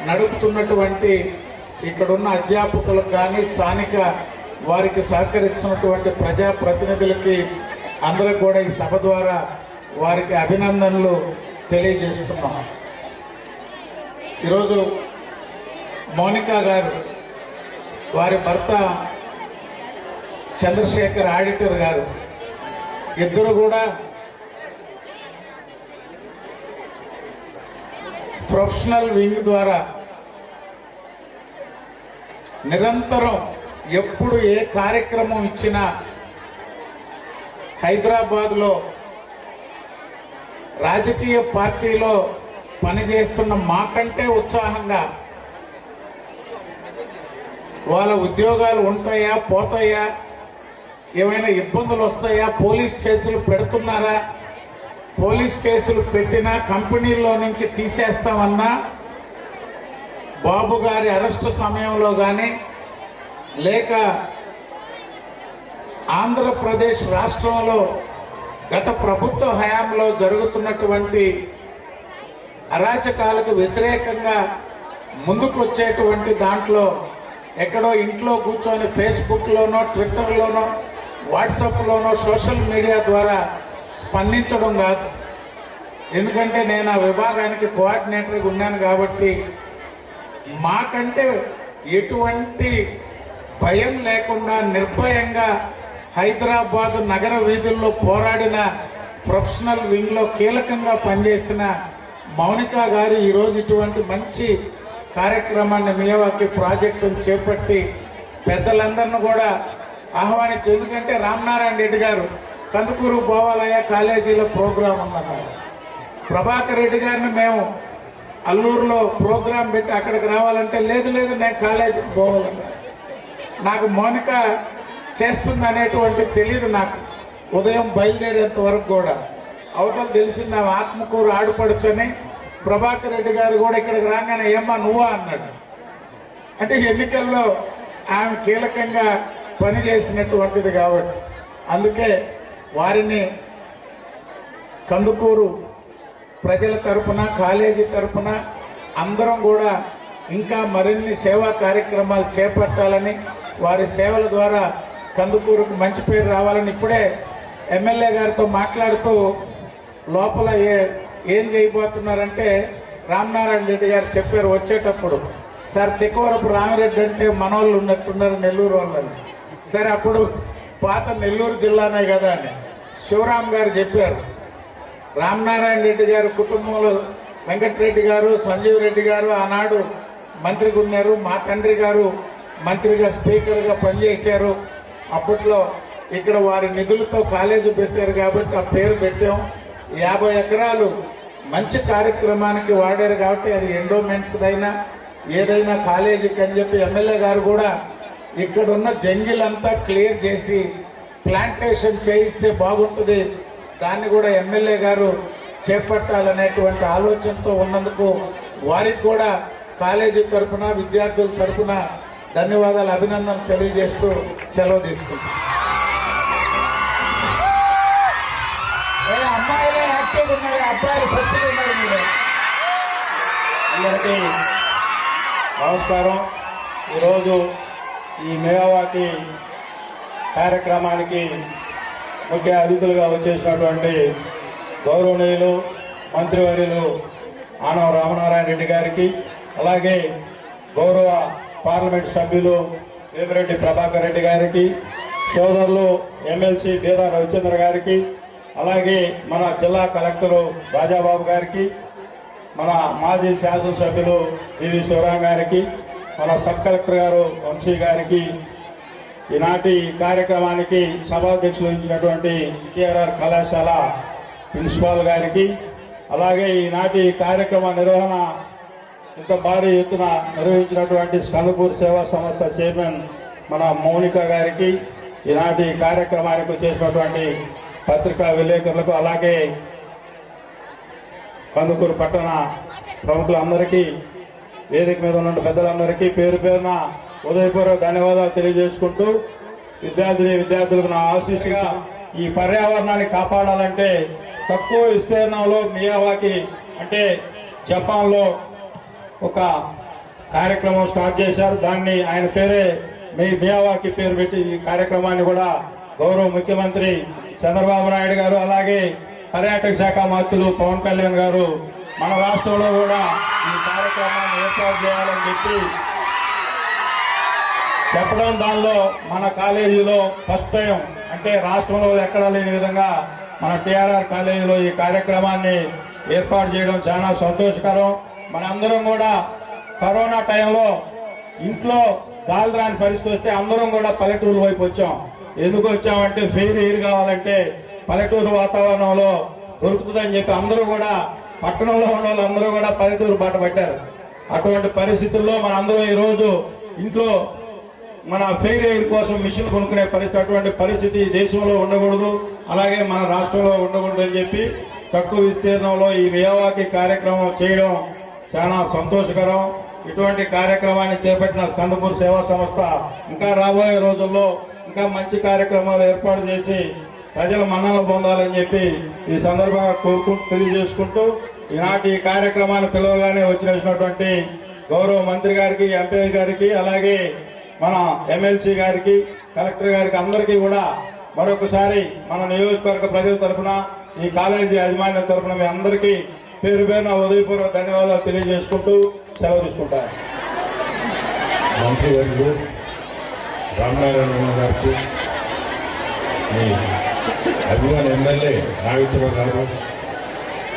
నడుపుతున్నటువంటి ఇక్కడున్న అధ్యాపకులకు కానీ, స్థానిక వారికి సహకరిస్తున్నటువంటి ప్రజాప్రతినిధులకి అందరూ కూడా ఈ సభ ద్వారా వారికి అభినందనలు తెలియజేస్తున్నాం. ఈరోజు మౌనిక గారు, వారి భర్త చంద్రశేఖర్ ఆడిటర్ గారు ఇద్దరు కూడా ప్రొఫెషనల్ వింగ్ ద్వారా నిరంతరం ఎప్పుడు ఏ కార్యక్రమం ఇచ్చినా హైదరాబాద్లో రాజకీయ పార్టీలో పనిచేస్తున్న మాకంటే ఉత్సాహంగా వాళ్ళ ఉద్యోగాలు ఉంటాయా, పోతాయా, ఏమైనా ఇబ్బందులు వస్తాయా, పోలీస్ కేసులు పెడుతున్నారా, పోలీస్ కేసులు పెట్టినా కంపెనీల్లో నుంచి తీసేస్తామన్నా బాబు గారి అరెస్టు సమయంలో కానీ, లేక ఆంధ్రప్రదేశ్ రాష్ట్రంలో గత ప్రభుత్వ హయాంలో జరుగుతున్నటువంటి అరాచకాలకు వ్యతిరేకంగా ముందుకు వచ్చేటువంటి దాంట్లో ఎక్కడో ఇంట్లో కూర్చొని ఫేస్బుక్లోనో, ట్విట్టర్లోనో, వాట్సాప్లోనో, సోషల్ మీడియా ద్వారా స్పందించడం కాదు. ఎందుకంటే నేను ఆ విభాగానికి కోఆర్డినేటర్గా ఉన్నాను కాబట్టి మాకంటే ఎటువంటి భయం లేకుండా నిర్భయంగా హైదరాబాద్ నగర వీధుల్లో పోరాడిన ప్రొఫెషనల్ వింగ్లో కీలకంగా పనిచేసిన మౌనిక గారు ఈరోజు ఇటువంటి మంచి కార్యక్రమాన్ని మియావాకి ప్రాజెక్టును చేపట్టి పెద్దలందరినీ కూడా ఆహ్వానించి, ఎందుకంటే రామనారాయణ రెడ్డి గారు కందుకూరు పోవాలయ్య కాలేజీలో ప్రోగ్రాం ఉందన్నారు. ప్రభాకర్ రెడ్డి గారిని మేము అల్లూరులో ప్రోగ్రాం పెట్టి అక్కడికి రావాలంటే లేదు నేను కాలేజీకి పోవాలన్నా. నాకు మౌనిక చేస్తుంది అనేటువంటి తెలియదు నాకు, ఉదయం బయలుదేరేంత వరకు కూడా. అవతల తెలిసింది నా ఆత్మకూరు ఆడుపడుచని. ప్రభాకర్ రెడ్డి గారు కూడా ఇక్కడికి రాగానే ఏమ్మా నువ్వా అన్నాడు. అంటే ఎన్నికల్లో ఆమె కీలకంగా పనిచేసినటువంటిది కాబట్టి అందుకే వారిని కందుకూరు ప్రజల తరపున, కాలేజీ తరపున అందరం కూడా ఇంకా మరిన్ని సేవా కార్యక్రమాలు చేపట్టాలని, వారి సేవల ద్వారా కందుకూరుకు మంచి పేరు రావాలని ఇప్పుడే ఎమ్మెల్యే గారితో మాట్లాడుతూ లోపల ఏం చేయబోతున్నారంటే రామనారాయణ రెడ్డి గారు చెప్పారు వచ్చేటప్పుడు, సార్ తికోరపు రామిరెడ్డి అంటే మనోళ్ళు ఉన్నట్టున్నారు నెల్లూరు వాళ్ళని. సరే అప్పుడు పాత నెల్లూరు జిల్లానే కదా అని శివరాం గారు చెప్పారు. రామనారాయణ రెడ్డి గారు కుటుంబంలో వెంకటరెడ్డి గారు, సంజీవ్ రెడ్డి గారు ఆనాడు మంత్రిగా ఉన్నారు. మా తండ్రి గారు మంత్రిగా, స్పీకర్గా పనిచేశారు. అప్పట్లో ఇక్కడ వారి నిధులతో కాలేజీ పెట్టారు కాబట్టి ఆ పేరు పెట్టాం. 50 ఎకరాలు మంచి కార్యక్రమానికి వాడారు కాబట్టి అది ఎండోమెంట్స్ అయినా ఏదైనా కాలేజీకి అని చెప్పి ఎమ్మెల్యే గారు కూడా ఇక్కడున్న జంగిలంతా క్లియర్ చేసి ప్లాంటేషన్ చేయిస్తే బాగుంటుంది, దాన్ని కూడా ఎమ్మెల్యే గారు చేపట్టాలనేటువంటి ఆలోచనతో ఉన్నందుకు వారికి కూడా కాలేజీ తరఫున విద్యార్థుల తరఫున ధన్యవాదాలు, అభినందనలు తెలియజేస్తూ సెలవు తీసుకుంటాం. అమ్మాయిలే యాక్టివ్గా ఉన్నారు, అబ్బాయిలు సత్తుగా ఉన్నారు. మీరు అందరికీ నమస్కారం. ఈరోజు ఈ మేవాకి కార్యక్రమానికి ముఖ్య అతిథులుగా వచ్చేసినటువంటి గౌరవనీయులు మంత్రివర్యులు ఆనవ రామనారాయణ రెడ్డి గారికి, అలాగే గౌరవ పార్లమెంట్ సభ్యులు వేమిరెడ్డి ప్రభాకర్ రెడ్డి గారికి, సోదరులు ఎమ్మెల్సీ బీదా రవిచంద్ర గారికి, అలాగే మన జిల్లా కలెక్టరు రాజాబాబు గారికి, మన మాజీ శాసనసభ్యులు డివి శివరాం గారికి, మన సబ్ కలెక్టర్ గారు వంశీ గారికి, ఈనాటి కార్యక్రమానికి సభాధ్యక్షులు ఇచ్చినటువంటి టిఆర్ఆర్ కళాశాల ప్రిన్సిపాల్ గారికి, అలాగే ఈనాటి కార్యక్రమ నిర్వహణ ఇంత భారీ ఎత్తున నిర్వహించినటువంటి స్కందపూర్ సేవా సంస్థ చైర్మన్ మన మౌనిక గారికి, ఈనాటి కార్యక్రమానికి వచ్చేసినటువంటి పత్రికా విలేకరులకు, అలాగే కందుకూరు పట్టణ ప్రముఖులందరికీ, వేదిక మీద ఉన్న పెద్దలందరికీ పేరు పేరున ఉదయపూర్వక ధన్యవాదాలు తెలియజేసుకుంటూ, విద్యార్థులకు నా ఆశీస్సుగా ఈ పర్యావరణాన్ని కాపాడాలంటే తక్కువ విస్తీర్ణంలో మియావాకి అంటే జపాన్లో ఒక కార్యక్రమం స్టార్ట్ చేశారు. దాన్ని ఆయన పేరే మియావాకి పేరు పెట్టి ఈ కార్యక్రమాన్ని కూడా గౌరవ ముఖ్యమంత్రి చంద్రబాబు నాయుడు గారు, అలాగే పర్యాటక శాఖ మంత్రులు పవన్ కళ్యాణ్ గారు మన రాష్ట్రంలో కూడా ఈ కార్యక్రమాన్ని ఏర్పాటు చేయాలని చెప్పడం, దానిలో మన కాలేజీలో ఫస్ట్ టైం అంటే రాష్ట్రంలో ఎక్కడా లేని విధంగా మన టిఆర్ఆర్ కాలేజీలో ఈ కార్యక్రమాన్ని ఏర్పాటు చేయడం చాలా సంతోషకరం. మనందరం కూడా కరోనా టైంలో ఇంట్లో గాలి రాని పరిస్థితి వస్తే అందరం కూడా పల్లెటూరు వైపు వచ్చాం. ఎందుకు వచ్చామంటే ఫెయిర్ ఎయిర్ కావాలంటే పల్లెటూరు వాతావరణంలో దొరుకుతుందని చెప్పి అందరూ కూడా పట్టణంలో ఉన్న వాళ్ళందరూ కూడా పల్లెటూరు బాట పట్టారు. అటువంటి పరిస్థితుల్లో మనందరం ఈరోజు ఇంట్లో మన ఫెయిర్ ఎయిర్ కోసం మిషన్ కొనుక్కునే పరిస్థితి, అటువంటి పరిస్థితి దేశంలో ఉండకూడదు, అలాగే మన రాష్ట్రంలో ఉండకూడదు అని చెప్పి తక్కువ విస్తీర్ణంలో ఈ మియావాకి కార్యక్రమం చేయడం చాలా సంతోషకరం. ఇటువంటి కార్యక్రమాన్ని చేపట్టిన స్కందపూర్ సేవా సంస్థ ఇంకా రాబోయే రోజుల్లో ఇంకా మంచి కార్యక్రమాలు ఏర్పాటు చేసి ప్రజల మన్ననలు పొందాలని చెప్పి ఈ సందర్భంగా తెలియజేసుకుంటూ, ఈనాటి ఈ కార్యక్రమాన్ని పిలవగానే వచ్చినటువంటి గౌరవ మంత్రి గారికి, ఎంపీ గారికి, అలాగే మన ఎమ్మెల్సీ గారికి, కలెక్టర్ గారికి అందరికీ కూడా మరొకసారి మన నియోజకవర్గ ప్రజల తరఫున, ఈ కాలేజీ యాజమాన్యం తరఫున మీ అందరికీ పేరు పేరున ఉదయపూర్వక ధన్యవాదాలు తెలియజేసుకుంటూ సెలవు తీసుకుంటారు. మంత్రివర్యులు రామనారాయణ గారికి, మీ అభిమాన ఎమ్మెల్యే నాగేశ్వర గారు,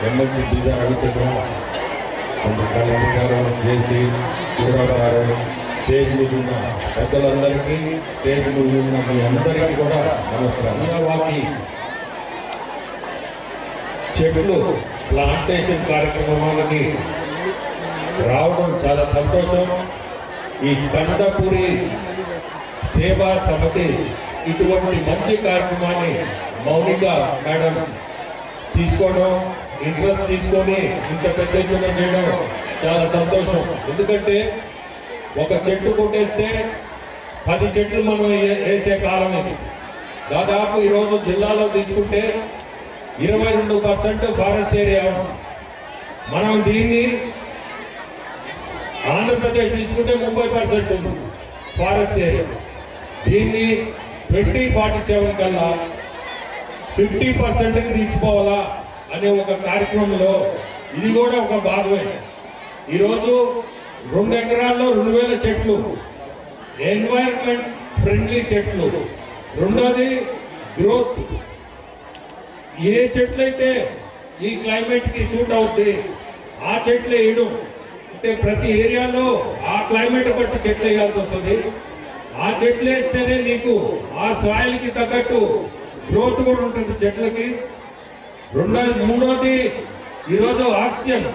ఎమ్మెల్సీ బీదా రవిచంద్ర, కలెక్టర్ గారు, జేసీ శివరావు గారు, స్టేజ్ మీద ఉన్న పెద్దలందరికీ, స్టేజ్ మీద ఉన్న మీ అందరికీ కూడా నమస్కారం. మియావాకి చెట్లు ప్లాంటేషన్ కార్యక్రమాలకి రావడం చాలా సంతోషం. ఈ స్కందపూరి సేవా సమితి ఇటువంటి మంచి కార్యక్రమాన్ని మౌనిక మేడం తీసుకోవడం, ఇంట్రెస్ట్ తీసుకొని ఇంత పెద్ద ఎత్తున చేయడం చాలా సంతోషం. ఎందుకంటే ఒక చెట్టు కొట్టేస్తే 10 చెట్లు మనం వేసే కాలం ఇది. దాదాపు ఈరోజు జిల్లాలో తీసుకుంటే 22% ఫారెస్ట్ ఏరియా. మనం దీన్ని ఆంధ్రప్రదేశ్ తీసుకుంటే 30% ఉంది ఫారెస్ట్ ఏరియా. దీన్ని 2047 కల్లా 50%కి తీసుకోవాలా అనే ఒక కార్యక్రమంలో ఇది కూడా ఒక భాగమే. ఈరోజు 2 ఎకరాల్లో 2000 చెట్లు, ఎన్వైరన్మెంట్ ఫ్రెండ్లీ చెట్లు. రెండోది గ్రోత్. ఏ చెట్లయితే ఈ క్లైమేట్ కి సూట్ అవుతుంది ఆ చెట్లు వేయడం. అంటే ప్రతి ఏరియాలో ఆ క్లైమేట్ బట్టి చెట్లు వేయాల్సి వస్తుంది. ఆ చెట్లు వేస్తేనే నీకు ఆ సాయిల్ కి తగ్గట్టు గ్రోత్ కూడా ఉంటుంది చెట్లకి. మూడోది ఈరోజు ఆక్సిజన్.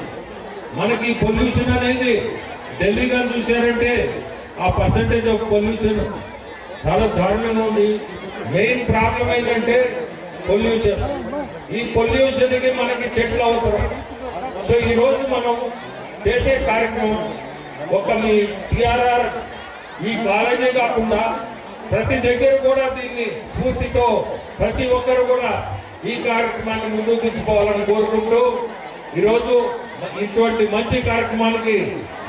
మనకి పొల్యూషన్ అనేది ఢిల్లీ గారు చూశారంటే ఆ పర్సంటేజ్ ఆఫ్ పొల్యూషన్ చాలా దారుణంగా ఉంది. మెయిన్ ప్రాబ్లం ఏంటంటే పొల్యూషన్. ఈ పొల్యూషన్ కి మనకి చెట్లు అవసరం. సో ఈ రోజు మనం చేసే కార్యక్రమం ఒక మీ టిఆర్ఆర్ ఈ కాలేజీ కాకుండా ప్రతి దగ్గర కూడా దీన్ని పూర్తితో ప్రతి ఒక్కరు కూడా ఈ కార్యక్రమాన్ని ముందుకు తీసుకోవాలని కోరుకుంటూ ఈరోజు ఇటువంటి మంచి కార్యక్రమాలకి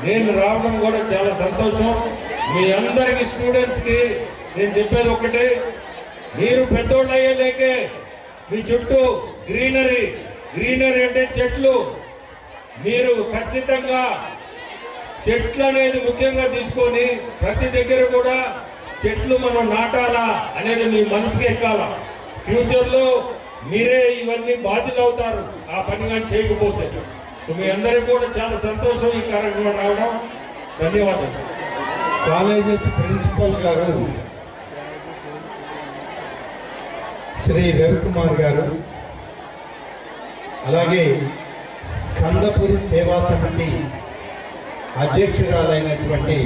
నేను రావడం కూడా చాలా సంతోషం. మీ అందరికి స్టూడెంట్స్ కి నేను చెప్పేది ఒకటే, మీరు పెద్దోళ్ళు అయ్యేలేకే మీ చుట్టూ గ్రీనరీ అంటే చెట్లు, మీరు ఖచ్చితంగా చెట్లు అనేది ముఖ్యంగా తీసుకొని ప్రతి దగ్గర కూడా చెట్లు మనం నాటాలా అనేది మీ మనసుకి ఎక్కాల. ఫ్యూచర్ లో మీరే ఇవన్నీ బాధ్యులు అవుతారు ఆ పని కానీ చేయకపోతే. మీ అందరికీ కూడా చాలా సంతోషం ఈ కార్యక్రమం రావడం. ధన్యవాదాలు. కాలేజెస్ ప్రిన్సిపల్ గారు శ్రీ రవికుమార్ గారు, అలాగే కందపురి సేవా సమితి అధ్యక్షురాలైనటువంటి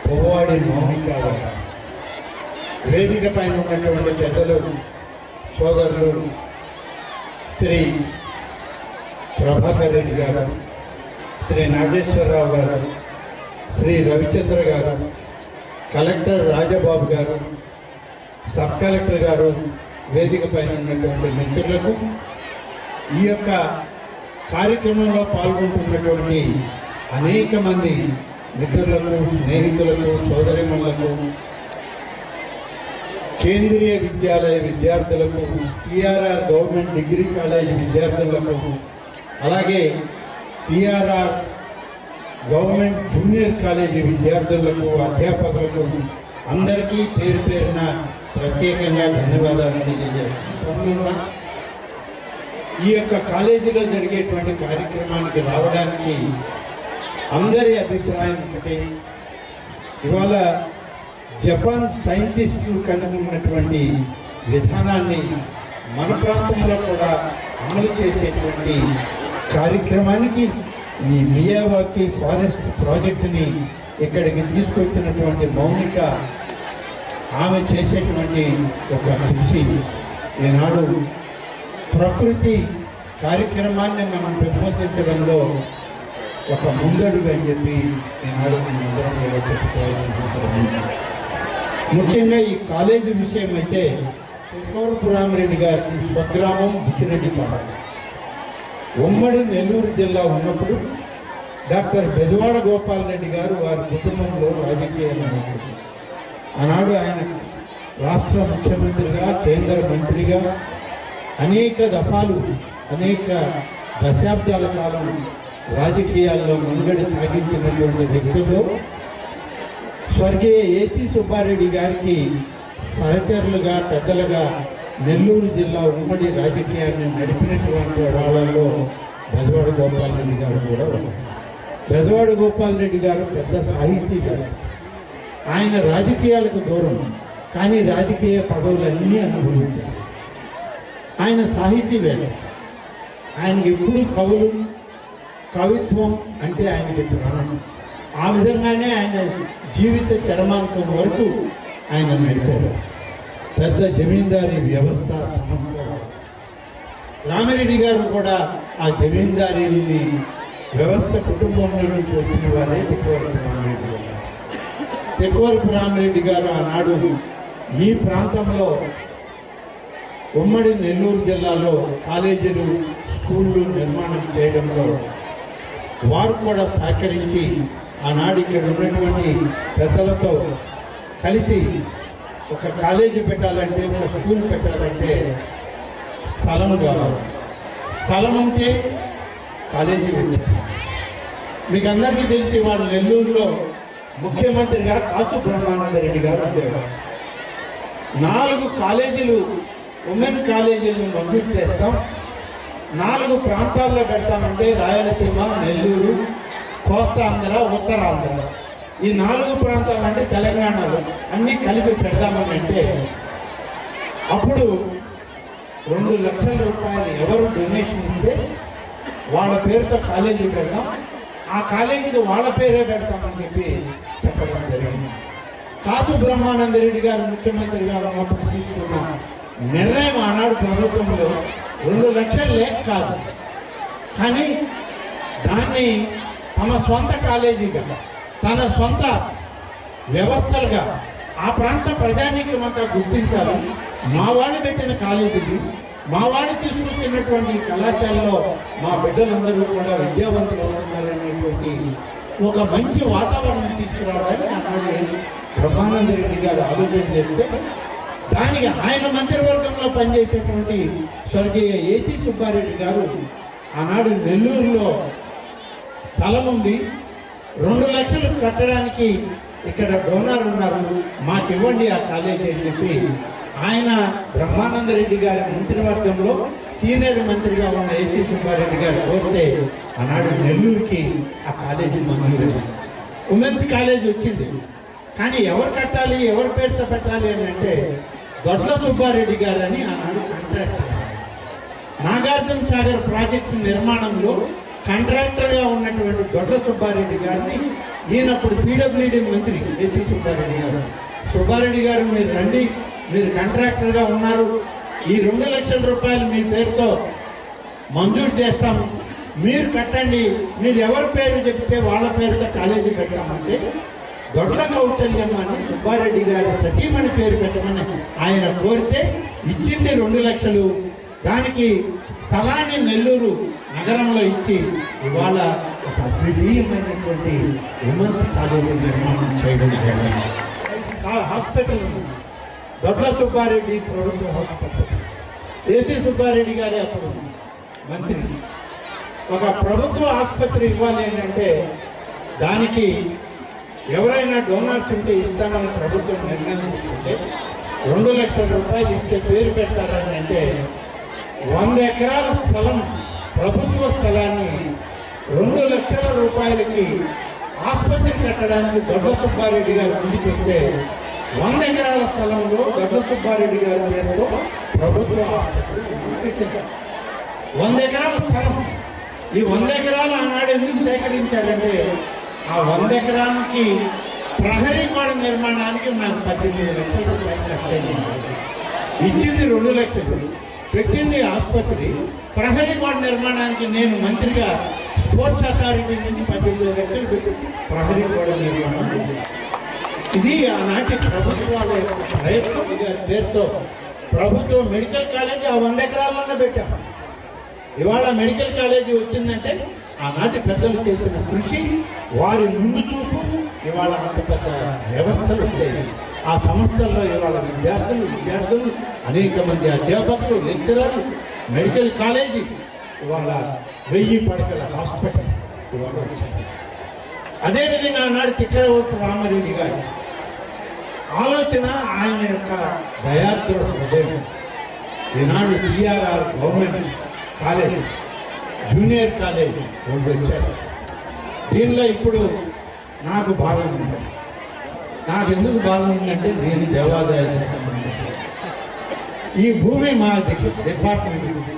పొవ్వాడి మౌనిక గారు, వేదిక పైన ఉన్నటువంటి పెద్దలు సోదరులు శ్రీ ప్రభాకర్ రెడ్డి గారు, శ్రీ నాగేశ్వరరావు గారు, శ్రీ రవిచంద్ర గారు, కలెక్టర్ రాజబాబు గారు, సబ్ కలెక్టర్ గారు, వేదిక పైన ఉన్నటువంటి మిత్రులకు, ఈ యొక్క కార్యక్రమంలో పాల్గొంటున్నటువంటి అనేక మంది మిత్రులకు, స్నేహితులకు, సోదరిమణులకు, కేంద్రీయ విద్యాలయ విద్యార్థులకు, టిఆర్ఆర్ గవర్నమెంట్ డిగ్రీ కాలేజ్ విద్యార్థులకు, అలాగే టిఆర్ఆర్ గవర్నమెంట్ జూనియర్ కాలేజీ విద్యార్థులకు, అధ్యాపకులకు అందరికీ పేరు పేరున ప్రత్యేకంగా ధన్యవాదాలు తెలియజేస్తున్నాను. ఈ యొక్క కాలేజీలో జరిగేటువంటి కార్యక్రమానికి రావడానికి అందరి అభిప్రాయం ఒకటే, ఇవాళ జపాన్ సైంటిస్టులు కనుగొన్నటువంటి విధానాన్ని మన ప్రాంతంలో కూడా అమలు చేసేటువంటి కార్యక్రమానికి ఈ మియావాకి ఫారెస్ట్ ప్రాజెక్టుని ఇక్కడికి తీసుకొచ్చినటువంటి మౌనిక, ఆమె చేసేటువంటి ఒక కృషి ఈనాడు ప్రకృతి కార్యక్రమాన్ని మనం పెంపొందించడంలో ఒక ముందడుగు అని చెప్పి ఈనాడు చెప్పుకోవాలనుకుంటున్నాను. ముఖ్యంగా ఈ కాలేజీ విషయం అయితే తెక్కోవరపురామిరెడ్డి గారి స్వగ్రామం బుచ్చిరెడ్డిపాడ, ఉమ్మడి నెల్లూరు జిల్లా ఉన్నప్పుడు డాక్టర్ బెజవాడ గోపాల్ రెడ్డి గారు వారి కుటుంబంలో రాజకీయ నాయకుడు. ఆనాడు ఆయన రాష్ట్ర ముఖ్యమంత్రిగా, కేంద్ర మంత్రిగా అనేక దఫాలు, అనేక దశాబ్దాల కాలం రాజకీయాల్లో ముంగడి సాగించినటువంటి వ్యక్తుల్లో స్వర్గీయ ఏసీ సుబ్బారెడ్డి గారికి సహచరులుగా, పెద్దలుగా నెల్లూరు జిల్లా ఉమ్మడి రాజకీయాన్ని నడిపినటువంటి వాళ్ళలో బెజవాడ గోపాల్ రెడ్డి గారు కూడా ఉన్నారు. బెజవాడ గోపాల్ రెడ్డి గారు పెద్ద సాహితీవేత్త. ఆయన రాజకీయాలకు దూరం, కానీ రాజకీయ పదవులన్నీ అనుభవించారు. ఆయన సాహితీవేత్త. ఆయనకి ఎప్పుడు కవులు, కవిత్వం అంటే ఆయనకి ప్రాణం. ఆ విధంగానే ఆయన జీవిత చరమాంకం వరకు ఆయన నడిపారు. పెద్ద జమీందారీ వ్యవస్థ సంస్థ. రామిరెడ్డి గారు కూడా ఆ జమీందారీ వ్యవస్థ కుటుంబంలో నుంచి వచ్చిన వారే తెక్కువరపు రామిరెడ్డి గారు. తెక్కువరపు రామిరెడ్డి గారు ఆనాడు ఈ ప్రాంతంలో ఉమ్మడి నెల్లూరు జిల్లాలో కాలేజీలు, స్కూళ్ళు నిర్మాణం చేయడంలో వారు కూడా సహకరించి ఆనాడు ఇక్కడ ఉన్నటువంటి పెద్దలతో కలిసి ఒక కాలేజీ పెట్టాలంటే, ఒక స్కూల్ పెట్టాలంటే స్థలం కావాలి. స్థలం ఉంటే కాలేజీ పెట్టాలి. మీకు అందరికీ తెలిసి వాళ్ళు నెల్లూరులో ముఖ్యమంత్రిగా కాసు బ్రహ్మానంద రెడ్డి గారు ఉండేవారు. 4 కాలేజీలు, ఉమెన్ కాలేజీలను మంజూరు చేస్తాం, 4 ప్రాంతాల్లో పెడతామంటే రాయలసీమ, నెల్లూరు, కోస్తాంధ్ర, ఉత్తరాంధ్ర, ఈ 4 ప్రాంతాలు అంటే తెలంగాణలో అన్నీ కలిపి పెడదామని అంటే అప్పుడు 2 లక్షల రూపాయలు ఎవరు డొనేషన్ ఇస్తే వాళ్ళ పేరుతో కాలేజీ పెడదాం, ఆ కాలేజీకి వాళ్ళ పేరే పెడతామని చెప్పి చెప్పడం జరిగింది. కాసు బ్రహ్మానంద రెడ్డి గారు ముఖ్యమంత్రిగా ఉన్నప్పుడు తీసుకున్న నిర్ణయం ఆనాడు ప్రభుత్వంలో 2 లక్షలు లేక కాదు, కానీ దాన్ని తమ సొంత కాలేజీగా, తన సొంత వ్యవస్థలుగా ఆ ప్రాంత ప్రజానీకం అంతా గుర్తించాలి. మా వాడు పెట్టిన కాలేజీలు, మా వాడు తీసుకుంటున్నటువంటి కళాశాలలో మా బిడ్డలందరూ కూడా విద్యావంతులు అవుతున్నారనేటువంటి ఒక మంచి వాతావరణం తీసుకురావడానికి అన్నాడు బ్రహ్మానంద రెడ్డి గారు ఆలోచన చేస్తే, దానికి ఆయన మంత్రివర్గంలో పనిచేసేటువంటి స్వర్గీయ ఏసీ సుబ్బారెడ్డి గారు ఆనాడు నెల్లూరులో స్థలం ఉంది, 2 లక్షలు కట్టడానికి ఇక్కడ డోనర్ ఉన్నారు, మాకు ఇవ్వండి ఆ కాలేజీ అని చెప్పి ఆయన బ్రహ్మానంద రెడ్డి గారి మంత్రివర్గంలో సీనియర్ మంత్రిగా ఉన్న ఏసీ సుబ్బారెడ్డి గారు కోరితే ఆనాడు నెల్లూరుకి ఆ కాలేజీ మంజూరు, ఉమెన్స్ కాలేజ్ వచ్చింది. కానీ ఎవరు కట్టాలి, ఎవరి పేరుతో పెట్టాలి అని అంటే దొడ్ల సుబ్బారెడ్డి గారు అని ఆనాడు కాంట్రాక్టర్. నాగార్జున సాగర్ ప్రాజెక్టు నిర్మాణంలో కాంట్రాక్టర్గా ఉన్నటువంటి దొడ్ల సుబ్బారెడ్డి గారిని ఈయనప్పుడు పీడబ్ల్యూడీ మంత్రి ఏసీ సుబ్బారెడ్డి గారు, సుబ్బారెడ్డి గారు మీరు రండి, మీరు కాంట్రాక్టర్గా ఉన్నారు, ఈ 2 లక్షల రూపాయలు మీ పేరుతో మంజూరు చేస్తాము, మీరు కట్టండి, మీరు ఎవరి పేరు చెప్తే వాళ్ళ పేరుతో కాలేజీ పెట్టామంటే దొడ్ల కౌశల్యమ్మ అని సుబ్బారెడ్డి గారి సతీమణి పేరు పెట్టమని ఆయన కోరితే ఇచ్చింది 2 లక్షలు. దానికి స్థలాన్ని నెల్లూరు నగరంలో ఇచ్చి ఇవాళ ఒక అద్వితీయమైనటువంటి ఉమెన్స్ కాలేజీ నిర్మాణం చేయడం జరిగింది. హాస్పిటల్ దొడ్ల సుబ్బారెడ్డి ప్రభుత్వ హాస్పిటల్, ఏసీ సుబ్బారెడ్డి గారి అప్పుడు మంత్రి. ఒక ప్రభుత్వ ఆసుపత్రి ఇవ్వాలి అంటే దానికి ఎవరైనా డోనర్స్ ఉంటే ఇస్తామని ప్రభుత్వం నిర్ణయం తీసుకుంటే 2 లక్షల రూపాయలు ఇస్తే పేరు పెడతారని అంటే 100 ఎకరాల స్థలం, ప్రభుత్వ స్థలాన్ని 2 లక్షల రూపాయలకి ఆసుపత్రి కట్టడానికి దొడ్ల సుబ్బారెడ్డి గారు ముందుకు వస్తే 100 ఎకరాల స్థలంలో దొడ్ల సుబ్బారెడ్డి గారి పేరుతో ప్రభుత్వ ఆసుపత్రి 100 ఎకరాల స్థలం. ఈ 100 ఎకరాలు ఆనాడు ఎందుకు సేకరించారంటే ఆ 100 ఎకరానికి ప్రహరీ గోడ నిర్మాణానికి నాకు 18 లక్షల రూపాయలు ఖర్చయింది. ఇచ్చింది 2 లక్షలు, పెట్టింది ఆసుపత్రి. ప్రహరీ గోడ నిర్మాణానికి నేను మంత్రిగా స్పోర్ట్స్ అథారిటీ నుంచి 18 లక్షలు పెట్టి ప్రహరీ గోడ నిర్మాణం. ఇది ఆనాటి ప్రభుత్వాల యొక్క ప్రయత్నం. పేరుతో ప్రభుత్వం మెడికల్ కాలేజీ ఆ 100 ఎకరాల్లోనే పెట్టాం. ఇవాళ మెడికల్ కాలేజీ వచ్చిందంటే ఆనాటి పెద్దలు చేసిన కృషి, వారి ముందు చూపు ఇవాళ అంత పెద్ద వ్యవస్థలు వచ్చాయి. ఆ సంస్థల్లో ఇవాళ విద్యార్థులు అనేక మంది అధ్యాపకులు, లెక్చరర్లు, మెడికల్ కాలేజీ, ఇవాళ 1000 పడకల హాస్పిటల్ ఇవాళ వచ్చింది. అదేవిధంగా ఆనాడు తిక్కరవోతు రామారెడ్డి గారి ఆలోచన, ఆయన యొక్క దయార్ద్ర హృదయం. ఈనాడు TRR government college, junior college రెండు వచ్చారు. దీనిలో ఇప్పుడు నాకు భాగం ఉంది. నాకు ఎందుకు భాగం ఉందంటే నేను దేవాదాయ శాఖ మంత్రి. ఈ భూమి మా డిపార్ట్మెంట్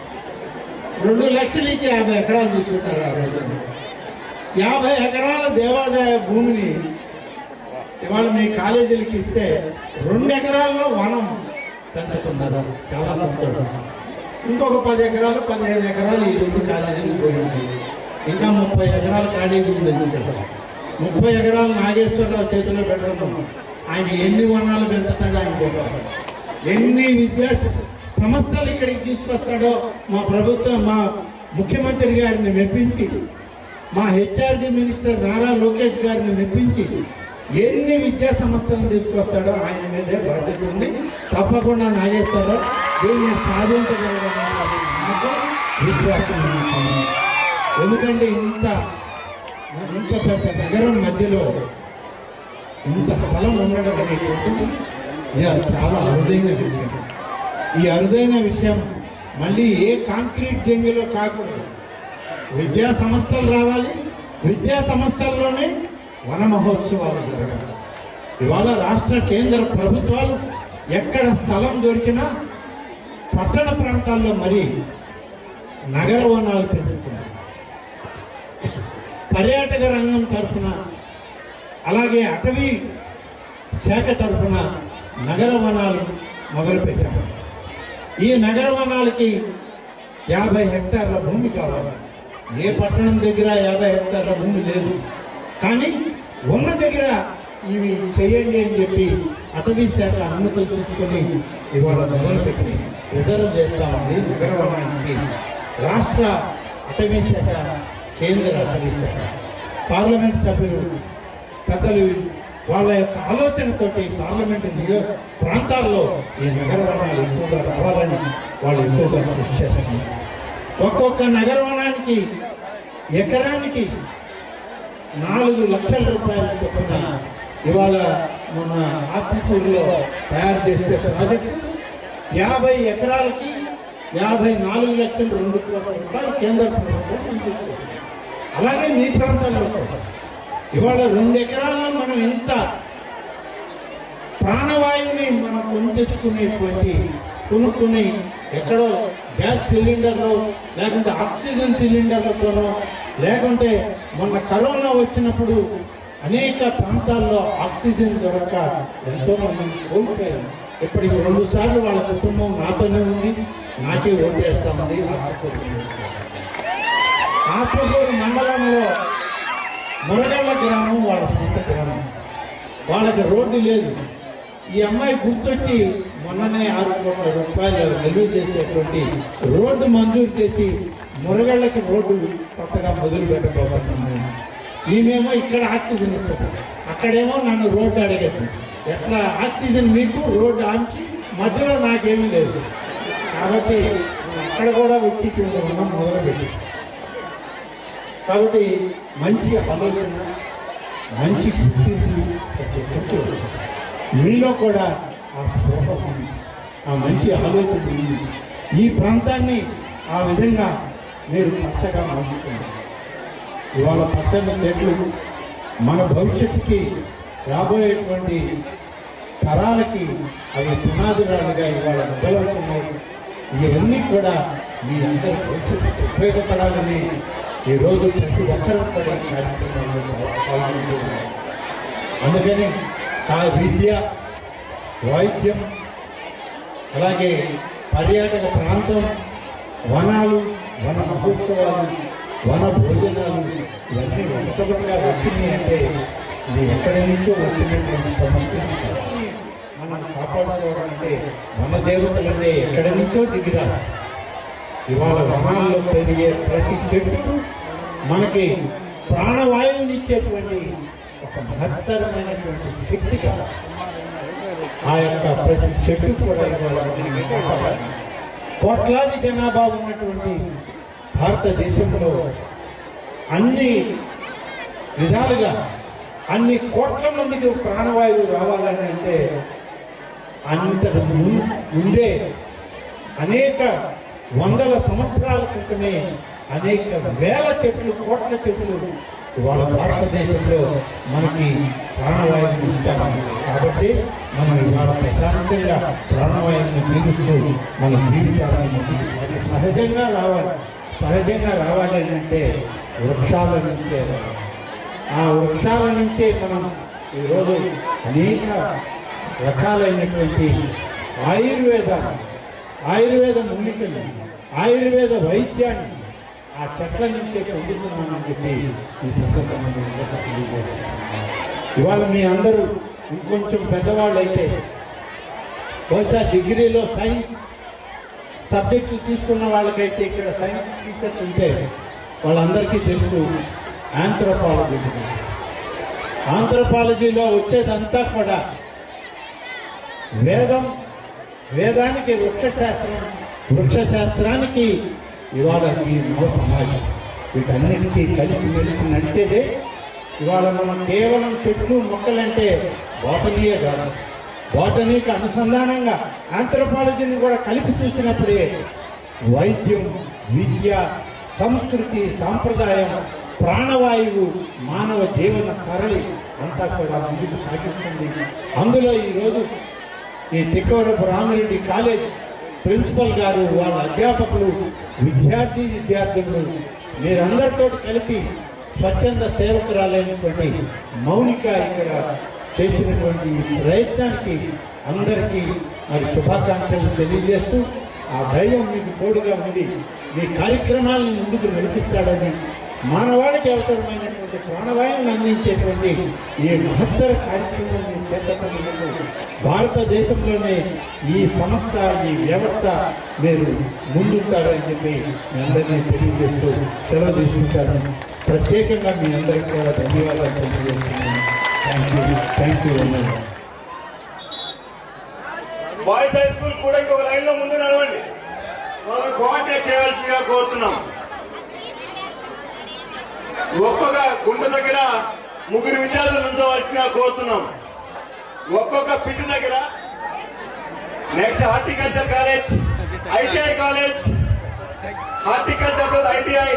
2 లక్షల నుంచి 50 ఎకరాలు తీసుకుంటారు. ఆ రోజుల్లో 50 ఎకరాల దేవాదాయ భూమిని ఇవాళ మీ కాలేజీలకి ఇస్తే 2 ఎకరాల్లో వనం పెంచుతున్నారు. చాలా సంతోషం. ఇంకొక 10 ఎకరాలు 15 ఎకరాలు ఈ 2 కాలేజీలు పోయింది. ఇంకా 30 ఎకరాలు ఖాళీ ఉంది. 30 ఎకరాలు నాగేశ్వరరావు చేతిలో పెట్టడం, ఆయన ఎన్ని వనాలు పెంచుతాడో ఆయన చెప్పారు. ఎన్ని విద్యా సంస్థలు ఇక్కడికి తీసుకొస్తాడో మా ప్రభుత్వం, మా ముఖ్యమంత్రి గారిని మెప్పించి, మా హెచ్ఆర్డి మినిస్టర్ నారా లోకేష్ గారిని మెప్పించి ఎన్ని విద్యా సంస్థలను తీసుకొస్తాడో ఆయన మీదే బాధ్యత ఉంది. తప్పకుండా నాగేశ్వరరావు దీన్ని సాధించగలగడం నాకు విశ్వాసం. ఎందుకంటే ఇంత పెద్ద నగరం మధ్యలో ఇంత స్థలం ఉండడం అనేటువంటిది చాలా అరుదైన విషయం. ఈ అరుదైన విషయం మళ్ళీ ఏ కాంక్రీట్ జంగిలో కాకుండా విద్యా సంస్థలు రావాలి. విద్యా సంస్థల్లోనే వన మహోత్సవాలు జరగాలి. ఇవాళ రాష్ట్ర కేంద్ర ప్రభుత్వాలు ఎక్కడ స్థలం దొరికినా పట్టణ ప్రాంతాల్లో మరి నగర వనాలు పెంచుతున్నారు. పర్యాటక రంగం తరఫున, అలాగే అటవీ శాఖ తరఫున నగర వనాలు మొదలుపెట్టాము. ఈ నగర వనాలకి 50 హెక్టార్ల భూమి కావాలి. ఏ పట్టణం దగ్గర 50 హెక్టార్ల భూమి లేదు. కానీ ఉన్న దగ్గర ఇవి చేయండి అని చెప్పి అటవీ శాఖ అనుమతులు తీసుకొని ఇవాళ మొదలుపెట్టి రిజర్వ్ చేస్తామండి నగరవనానికి. రాష్ట్ర అటవీ శాఖ, కేంద్ర అటవీ శాఖ, పార్లమెంట్ సభ్యులు పెద్దలు వాళ్ళ యొక్క ఆలోచనతోటి పార్లమెంటు ప్రాంతాల్లో ఈ నగరవనాలు ఎక్కువగా రావాలని వాళ్ళు ఎక్కువగా కృషి చేస్తున్నారు. ఒక్కొక్క నగరవనానికి ఎకరానికి 4 లక్షల రూపాయల చొప్పున ఇవాళ మన ఆత్మకూరులో తయారు చేసే ప్రాజెక్టు 50 ఎకరాలకి 54 లక్షల 2 కోట్ల రూపాయలు కేంద్ర ప్రభుత్వం మంజూరు. అలాగే మీ ప్రాంతాల్లో ఇవాళ 2 ఎకరాల్లో మనం ఇంత ప్రాణవాయువుని మనం కొనుక్కుని ఎక్కడో గ్యాస్ సిలిండర్లో లేకుంటే ఆక్సిజన్ సిలిండర్లతోనో లేకుంటే మొన్న కరోనా వచ్చినప్పుడు అనేక ప్రాంతాల్లో ఆక్సిజన్ దొరక ఎంతో మంది కోల్పోయారు. ఇప్పటికి 2 సార్లు వాళ్ళ కుటుంబం నాతోనే ఉంది, నాకే ఓటు వేస్తామండి. ఆత్మకూరు మండలంలో మురగళ్ళ గ్రామం వాళ్ళ సొంత గ్రామం, వాళ్ళకి రోడ్డు లేదు. ఈ అమ్మాయి గుర్తొచ్చి మొన్ననే 6 కోట్ల రూపాయలు నిలువ చేసేటువంటి రోడ్డు మంజూరు చేసి మురగళ్ళకి రోడ్డు కొత్తగా మొదలు పెట్టబోతున్నాను. ఈమెమో ఇక్కడ ఆక్సిజన్ ఇస్తుంది, అక్కడేమో నన్ను రోడ్డు అడిగేది. ఎట్లా ఆక్సిజన్ మీకు, రోడ్డు ఆమెకి, మధ్యలో నాకేమీ లేదు. కాబట్టి అక్కడ కూడా వచ్చి చూడడం మొదలుపెట్టి, కాబట్టి మంచి ఆలోచన, మంచి గుర్తింపు మీలో కూడా ఆ స్పృహ ఉంది, ఆ మంచి ఆలోచన ఉంది. ఈ ప్రాంతాన్ని ఆ విధంగా మీరు పచ్చగా మార్చుకోండి. ఇవాళ పచ్చని చెట్లు మన భవిష్యత్తుకి, రాబోయేటువంటి తరాలకి అవి పునాదిరాలుగా ఇవాళ మొదలవుతున్నాయి. ఇవన్నీ కూడా మీ అందరి భవిష్యత్తుకు ఉపయోగపడాలని ఈరోజు ప్రతి ఒక్కరూ కూడా కార్యక్రమంలో పాల్గొంటున్నారు. అందుకని విద్య, వైద్యం, అలాగే పర్యాటక ప్రాంతం, వనాలు, వన మహోత్సవాలు, వన భోజనాలు ఇవన్నీ ఒక్కగా వచ్చినాయి అంటే ఇది ఎక్కడి నుంచో వచ్చినటువంటి సమస్య మనం కాపాడుకోవాలంటే మన దేవతలంటే ఎక్కడి నుంచో దిగిరా. ఇవాళ వనాల్లో పెరిగే ప్రతి చెట్టు మనకి ప్రాణవాయువునిచ్చేటువంటి ఒక మహత్తరమైనటువంటి శక్తి కదా. ఆ యొక్క ప్రతి చెట్టు కూడా ఇవాళ కోట్లాది జనాభా ఉన్నటువంటి భారతదేశంలో అన్ని విధాలుగా అన్ని కోట్ల మందికి ప్రాణవాయువు రావాలని అంటే అంతకు ముందే అనేక వందల సంవత్సరాల క్రితమే అనేక వేల చెట్లు, కోట్ల చెట్లు ఇవాళ భారతదేశంలో మనకి ప్రాణవాయువుని ఇస్తాము. కాబట్టి మనం ఇవాళ ప్రశాంతంగా ప్రాణవాయువుని పీలుస్తూ మన జీవితాలను అది సహజంగా రావాలి. సహజంగా రావాలి అంటే వృక్షాల నుంచే రావాలి. ఆ వృక్షాల నుంచే మనం ఈరోజు అనేక రకాలైనటువంటి ఆయుర్వేద మూలికలు, ఆయుర్వేద వైద్యాన్ని ఆ చెట్ల నుంచే పొందుతున్నామని చెప్పి ఈ సందర్భంగా ఇవాళ మీ అందరూ ఇంకొంచెం పెద్దవాళ్ళు అయితే బహుశా డిగ్రీలో సైన్స్ సబ్జెక్టులు తీసుకున్న వాళ్ళకైతే ఇక్కడ సైన్స్ టీచర్స్ ఉంటే వాళ్ళందరికీ తెలుసు ఆంథ్రోపాలజీలో వచ్చేదంతా కూడా వేదానికి వృక్షశాస్త్రానికి ఇవాళ ఈ నవ సమాజం వీటన్నిటికీ కలిసి మెలిసి నడిచేదే. ఇవాళ మనం కేవలం చెట్లు మొక్కలంటే బాటనీయే కాదు, బాటనీకి అనుసంధానంగా ఆంథ్రోపాలజీని కూడా కలిపి చూసినప్పుడే వైద్యం, విద్య, సంస్కృతి, సాంప్రదాయం, ప్రాణవాయువు, మానవ జీవన సరళి అంతా కూడా ముందుకు సాగిస్తుంది. అందులో ఈరోజు ఈ తిక్కవరపు రామిరెడ్డి కాలేజ్ ప్రిన్సిపల్ గారు, వాళ్ళ అధ్యాపకులు, విద్యార్థులు మీరందరితో కలిపి స్వచ్ఛంద సేవకురాలైనటువంటి మౌనిక ఇక్కడ చేసినటువంటి ప్రయత్నానికి అందరికీ మరి శుభాకాంక్షలు తెలియజేస్తూ ఆ దైవం మీకు తోడుగా ఉండి మీ కార్యక్రమాలను ముందుకు నడిపిస్తాడని మానవాళికి అవసరమైనటువంటి ప్రాణవాయువును అందించేటువంటి ఈ మహత్తర కార్యక్రమాన్ని చేపట్టినందుకు భారతదేశంలోనే ఈ సంస్థ ఈ వ్యవస్థ మీరు ముందుంటారని చెప్పి మీ అందరినీ తెలియజేస్తూ సెలవు తీసుకుంటాను. ప్రత్యేకంగా మీ అందరికీ కూడా ధన్యవాదాలు తెలియజేస్తున్నాను. Thank you boys high school కూడా ఇంకొక లైన్ లో ముందు నడవండి. వాళ్ళని కోఆర్డినేట్ చేయాల్సిందిగా కోరుతున్నాం. ఒక్కొక్క గుంట దగ్గర 3 విద్యార్థులు ఉంచవలసిందిగా కోరుతున్నాం. ఒక్కొక్క పిట్టు దగ్గర. Next horticulture college, ITI college, horticulture ITI,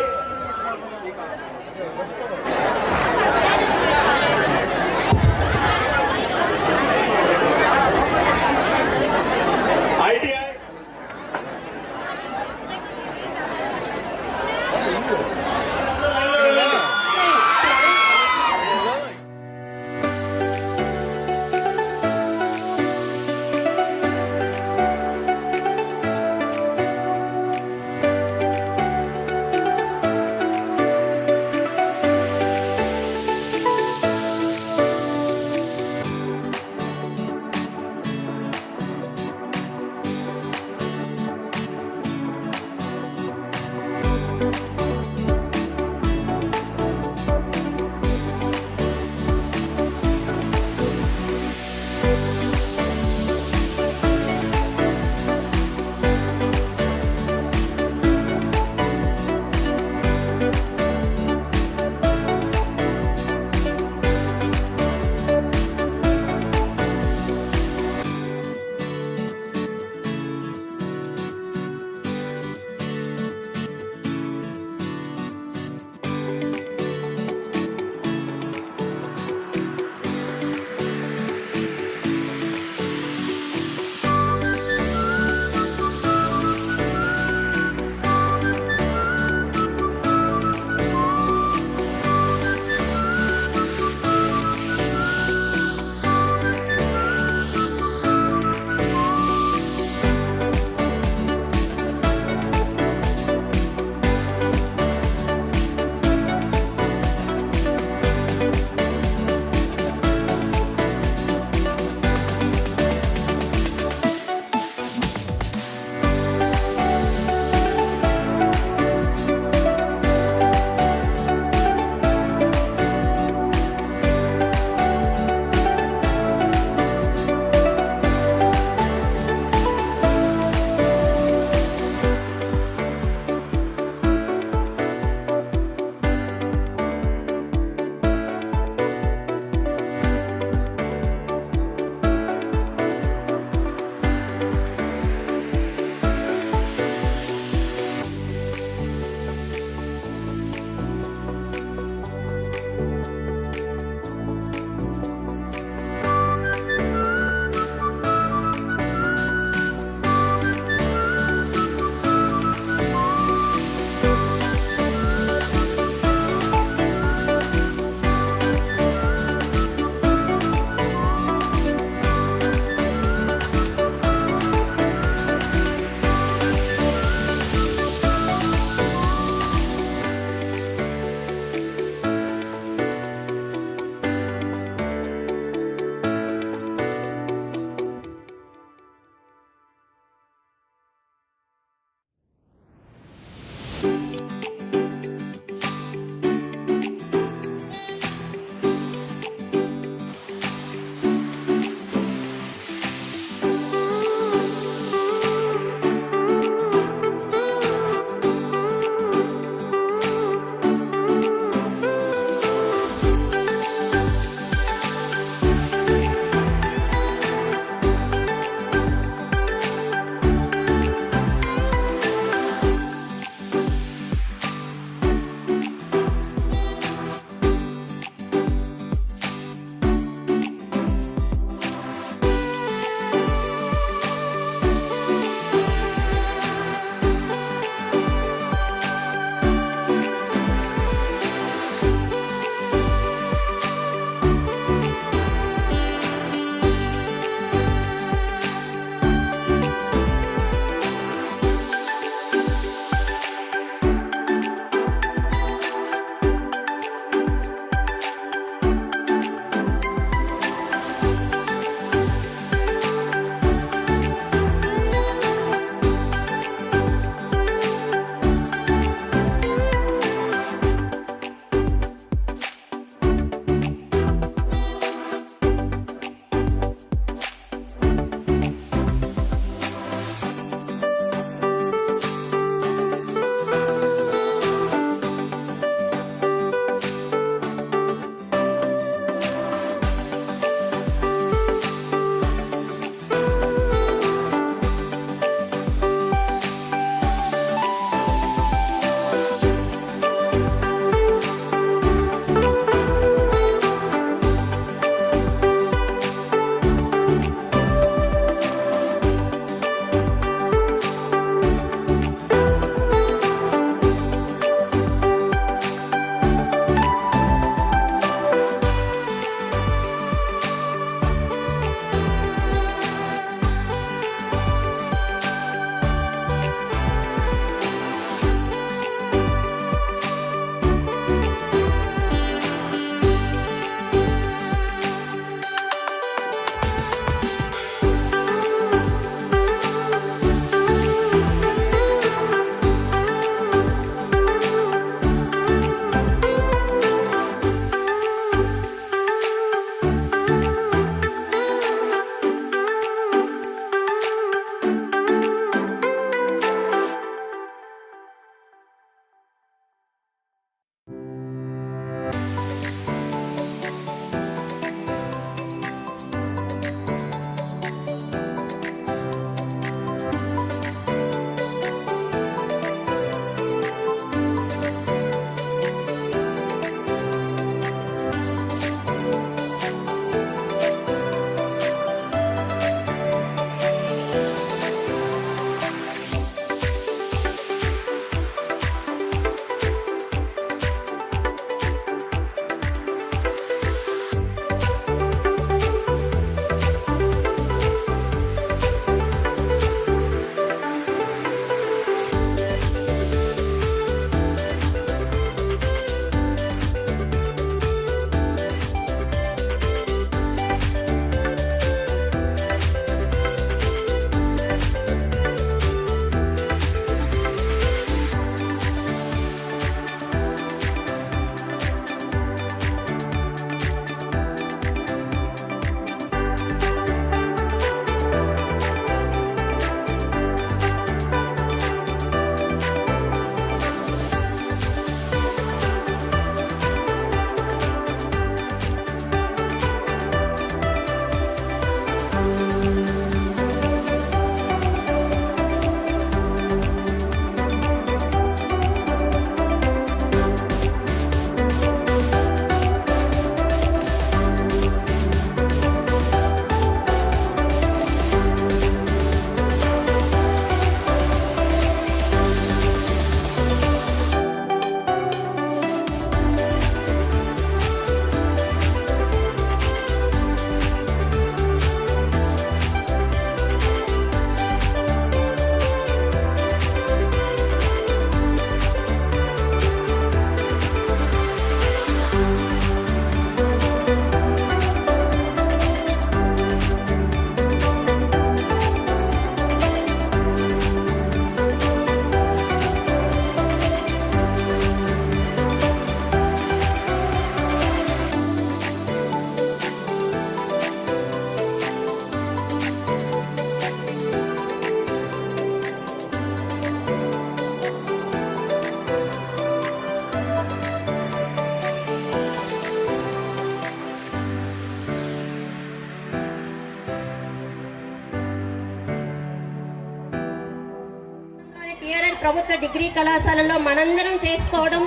ప్రభుత్వ డిగ్రీ కళాశాలలో మనందరం చేసుకోవడం,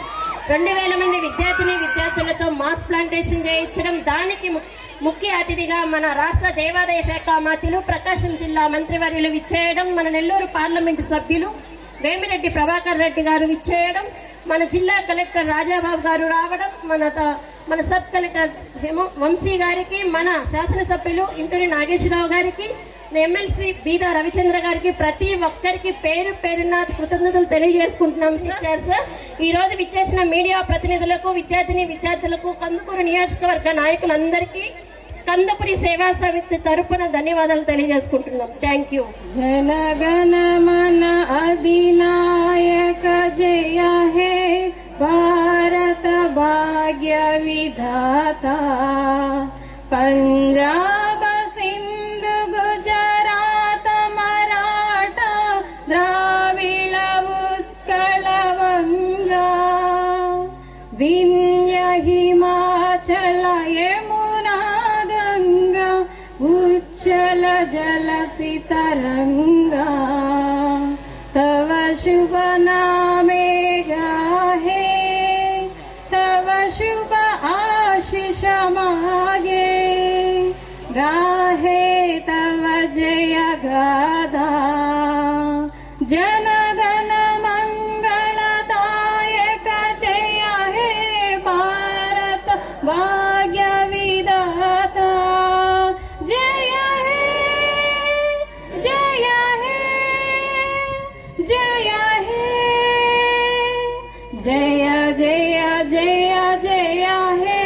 2000 మంది విద్యార్థులతో మాస్ ప్లాంటేషన్ చేయించడం, దానికి ముఖ్య అతిథిగా మన రాష్ట్ర దేవాదాయ శాఖ మంత్రులు ప్రకాశం జిల్లా మంత్రివర్యులు విచ్చేయడం, మన నెల్లూరు పార్లమెంటు సభ్యులు వేమిరెడ్డి ప్రభాకర్ రెడ్డి గారు విచ్చేయడం, మన జిల్లా కలెక్టర్ రాజాబాబు గారు రావడం, మన సబ్ కలెక్టర్ వంశీ గారికి, మన శాసనసభ్యులు ఇంటూరి నాగేశ్వరరావు గారికి, ఎమ్మెల్సీ బీదా రవిచంద్ర గారికి, ప్రతి ఒక్కరికి పేరు పేరున కృతజ్ఞతలు తెలియజేసుకుంటున్నాం సార్. ఈ రోజు విచ్చేసిన మీడియా ప్రతినిధులకు, విద్యార్థులకు, కందుకూరు నియోజకవర్గ నాయకులందరికీ స్కందపురి సేవా సమితి తరపున ధన్యవాదాలు తెలియజేసుకుంటున్నాం. Thank you. జనగణ మన అధినాయక జయ హే భారత భాగ్య విధాత, పంజాబ సింధు గుజరాత మరాఠా ద్రావిడ ఉత్కళ వంగా, వింధ్య హిమాచల యమునా గంగా, ఉచ్చల జలసి తరంగా, తవ శుభ నామే గాహే, తవ శుభ ఆశిష మాగే, गाहे तव जय गादा, जनगण मंगलदायक जय हे भारत भाग्य विधाता, जय हे जय हे जय हे, जय जय जय जय हे.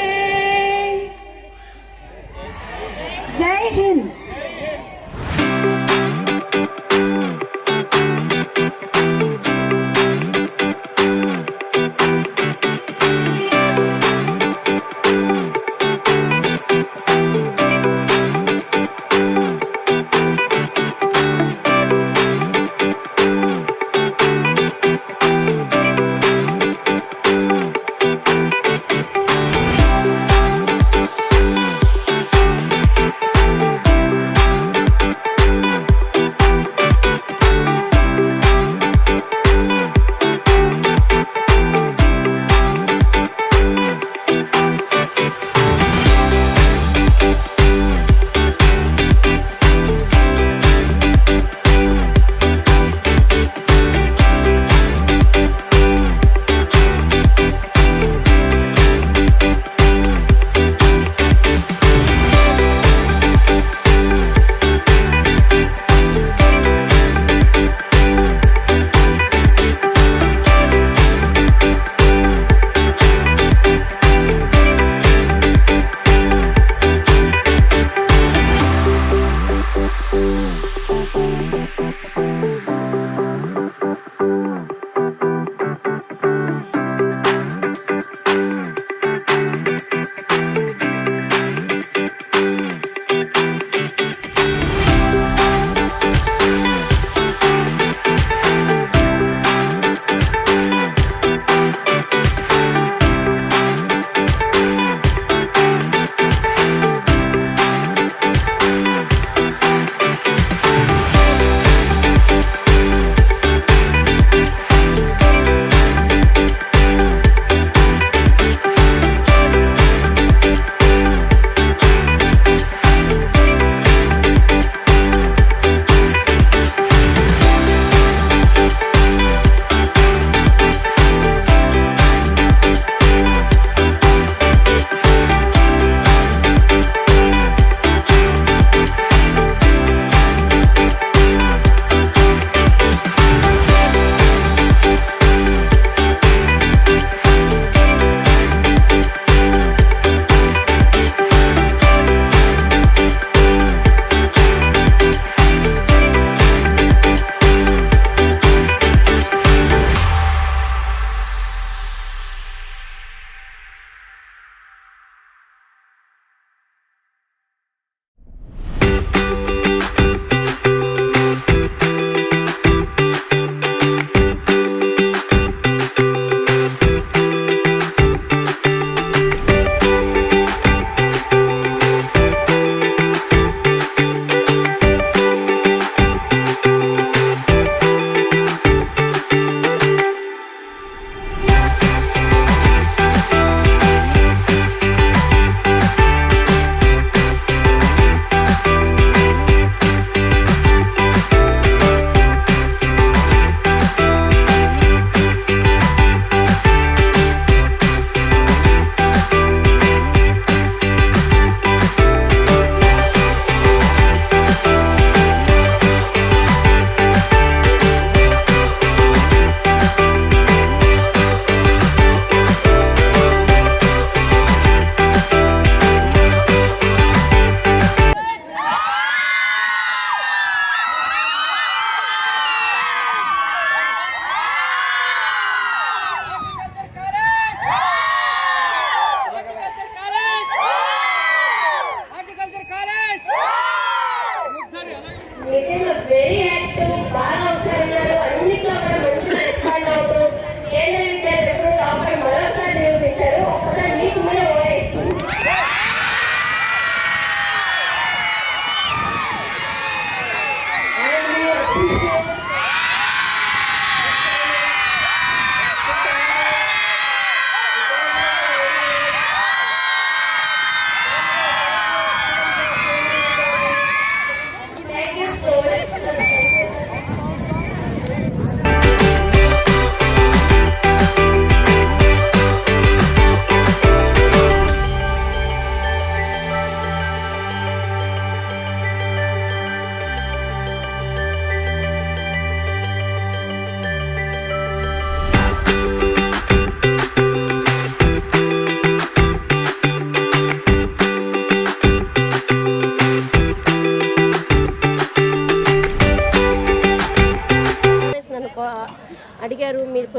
जय हिंद.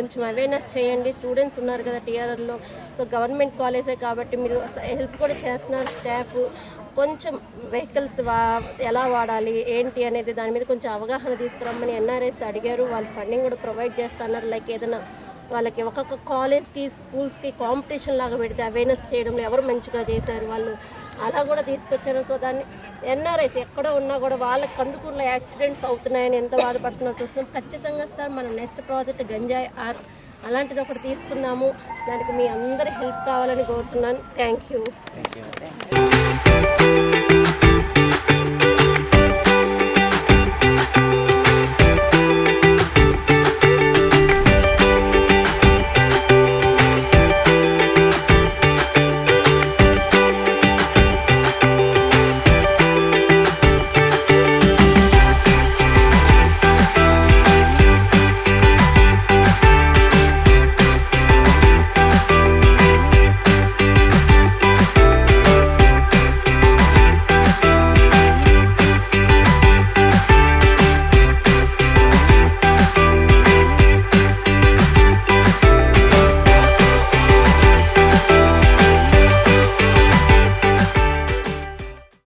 కొంచెం అవేర్నెస్ చేయండి. స్టూడెంట్స్ ఉన్నారు కదా టీఆర్ఆర్లో, సో గవర్నమెంట్ కాలేజే కాబట్టి మీరు హెల్ప్ కూడా చేస్తున్నారు స్టాఫ్. కొంచెం వెహికల్స్ ఎలా వాడాలి ఏంటి అనేది దాని మీద కొంచెం అవగాహన తీసుకురమ్మని ఎన్ఆర్ఎస్ అడిగారు. వాళ్ళు ఫండింగ్ కూడా ప్రొవైడ్ చేస్తున్నారు. లైక్ ఏదైనా వాళ్ళకి ఒక్కొక్క కాలేజ్కి స్కూల్స్కి కాంపిటీషన్ లాగా పెడితే అవేర్నెస్ చేయడంలో ఎవరు మంచిగా చేశారు వాళ్ళు అలా కూడా తీసుకొచ్చారు. సో దాన్ని ఎన్ఆర్ఐస్ ఎక్కడ ఉన్నా కూడా వాళ్ళకి కందుకూరులో యాక్సిడెంట్స్ అవుతున్నాయని ఎంత బాధపడుతున్నారో చూస్తున్నాం. ఖచ్చితంగా సార్ మనం నెక్స్ట్ ప్రాజెక్ట్ గంజాయి ఆర్ట్ అలాంటిది ఒకటి తీసుకుందాము. దానికి మీ అందరి హెల్ప్ కావాలని కోరుతున్నాను. Thank you.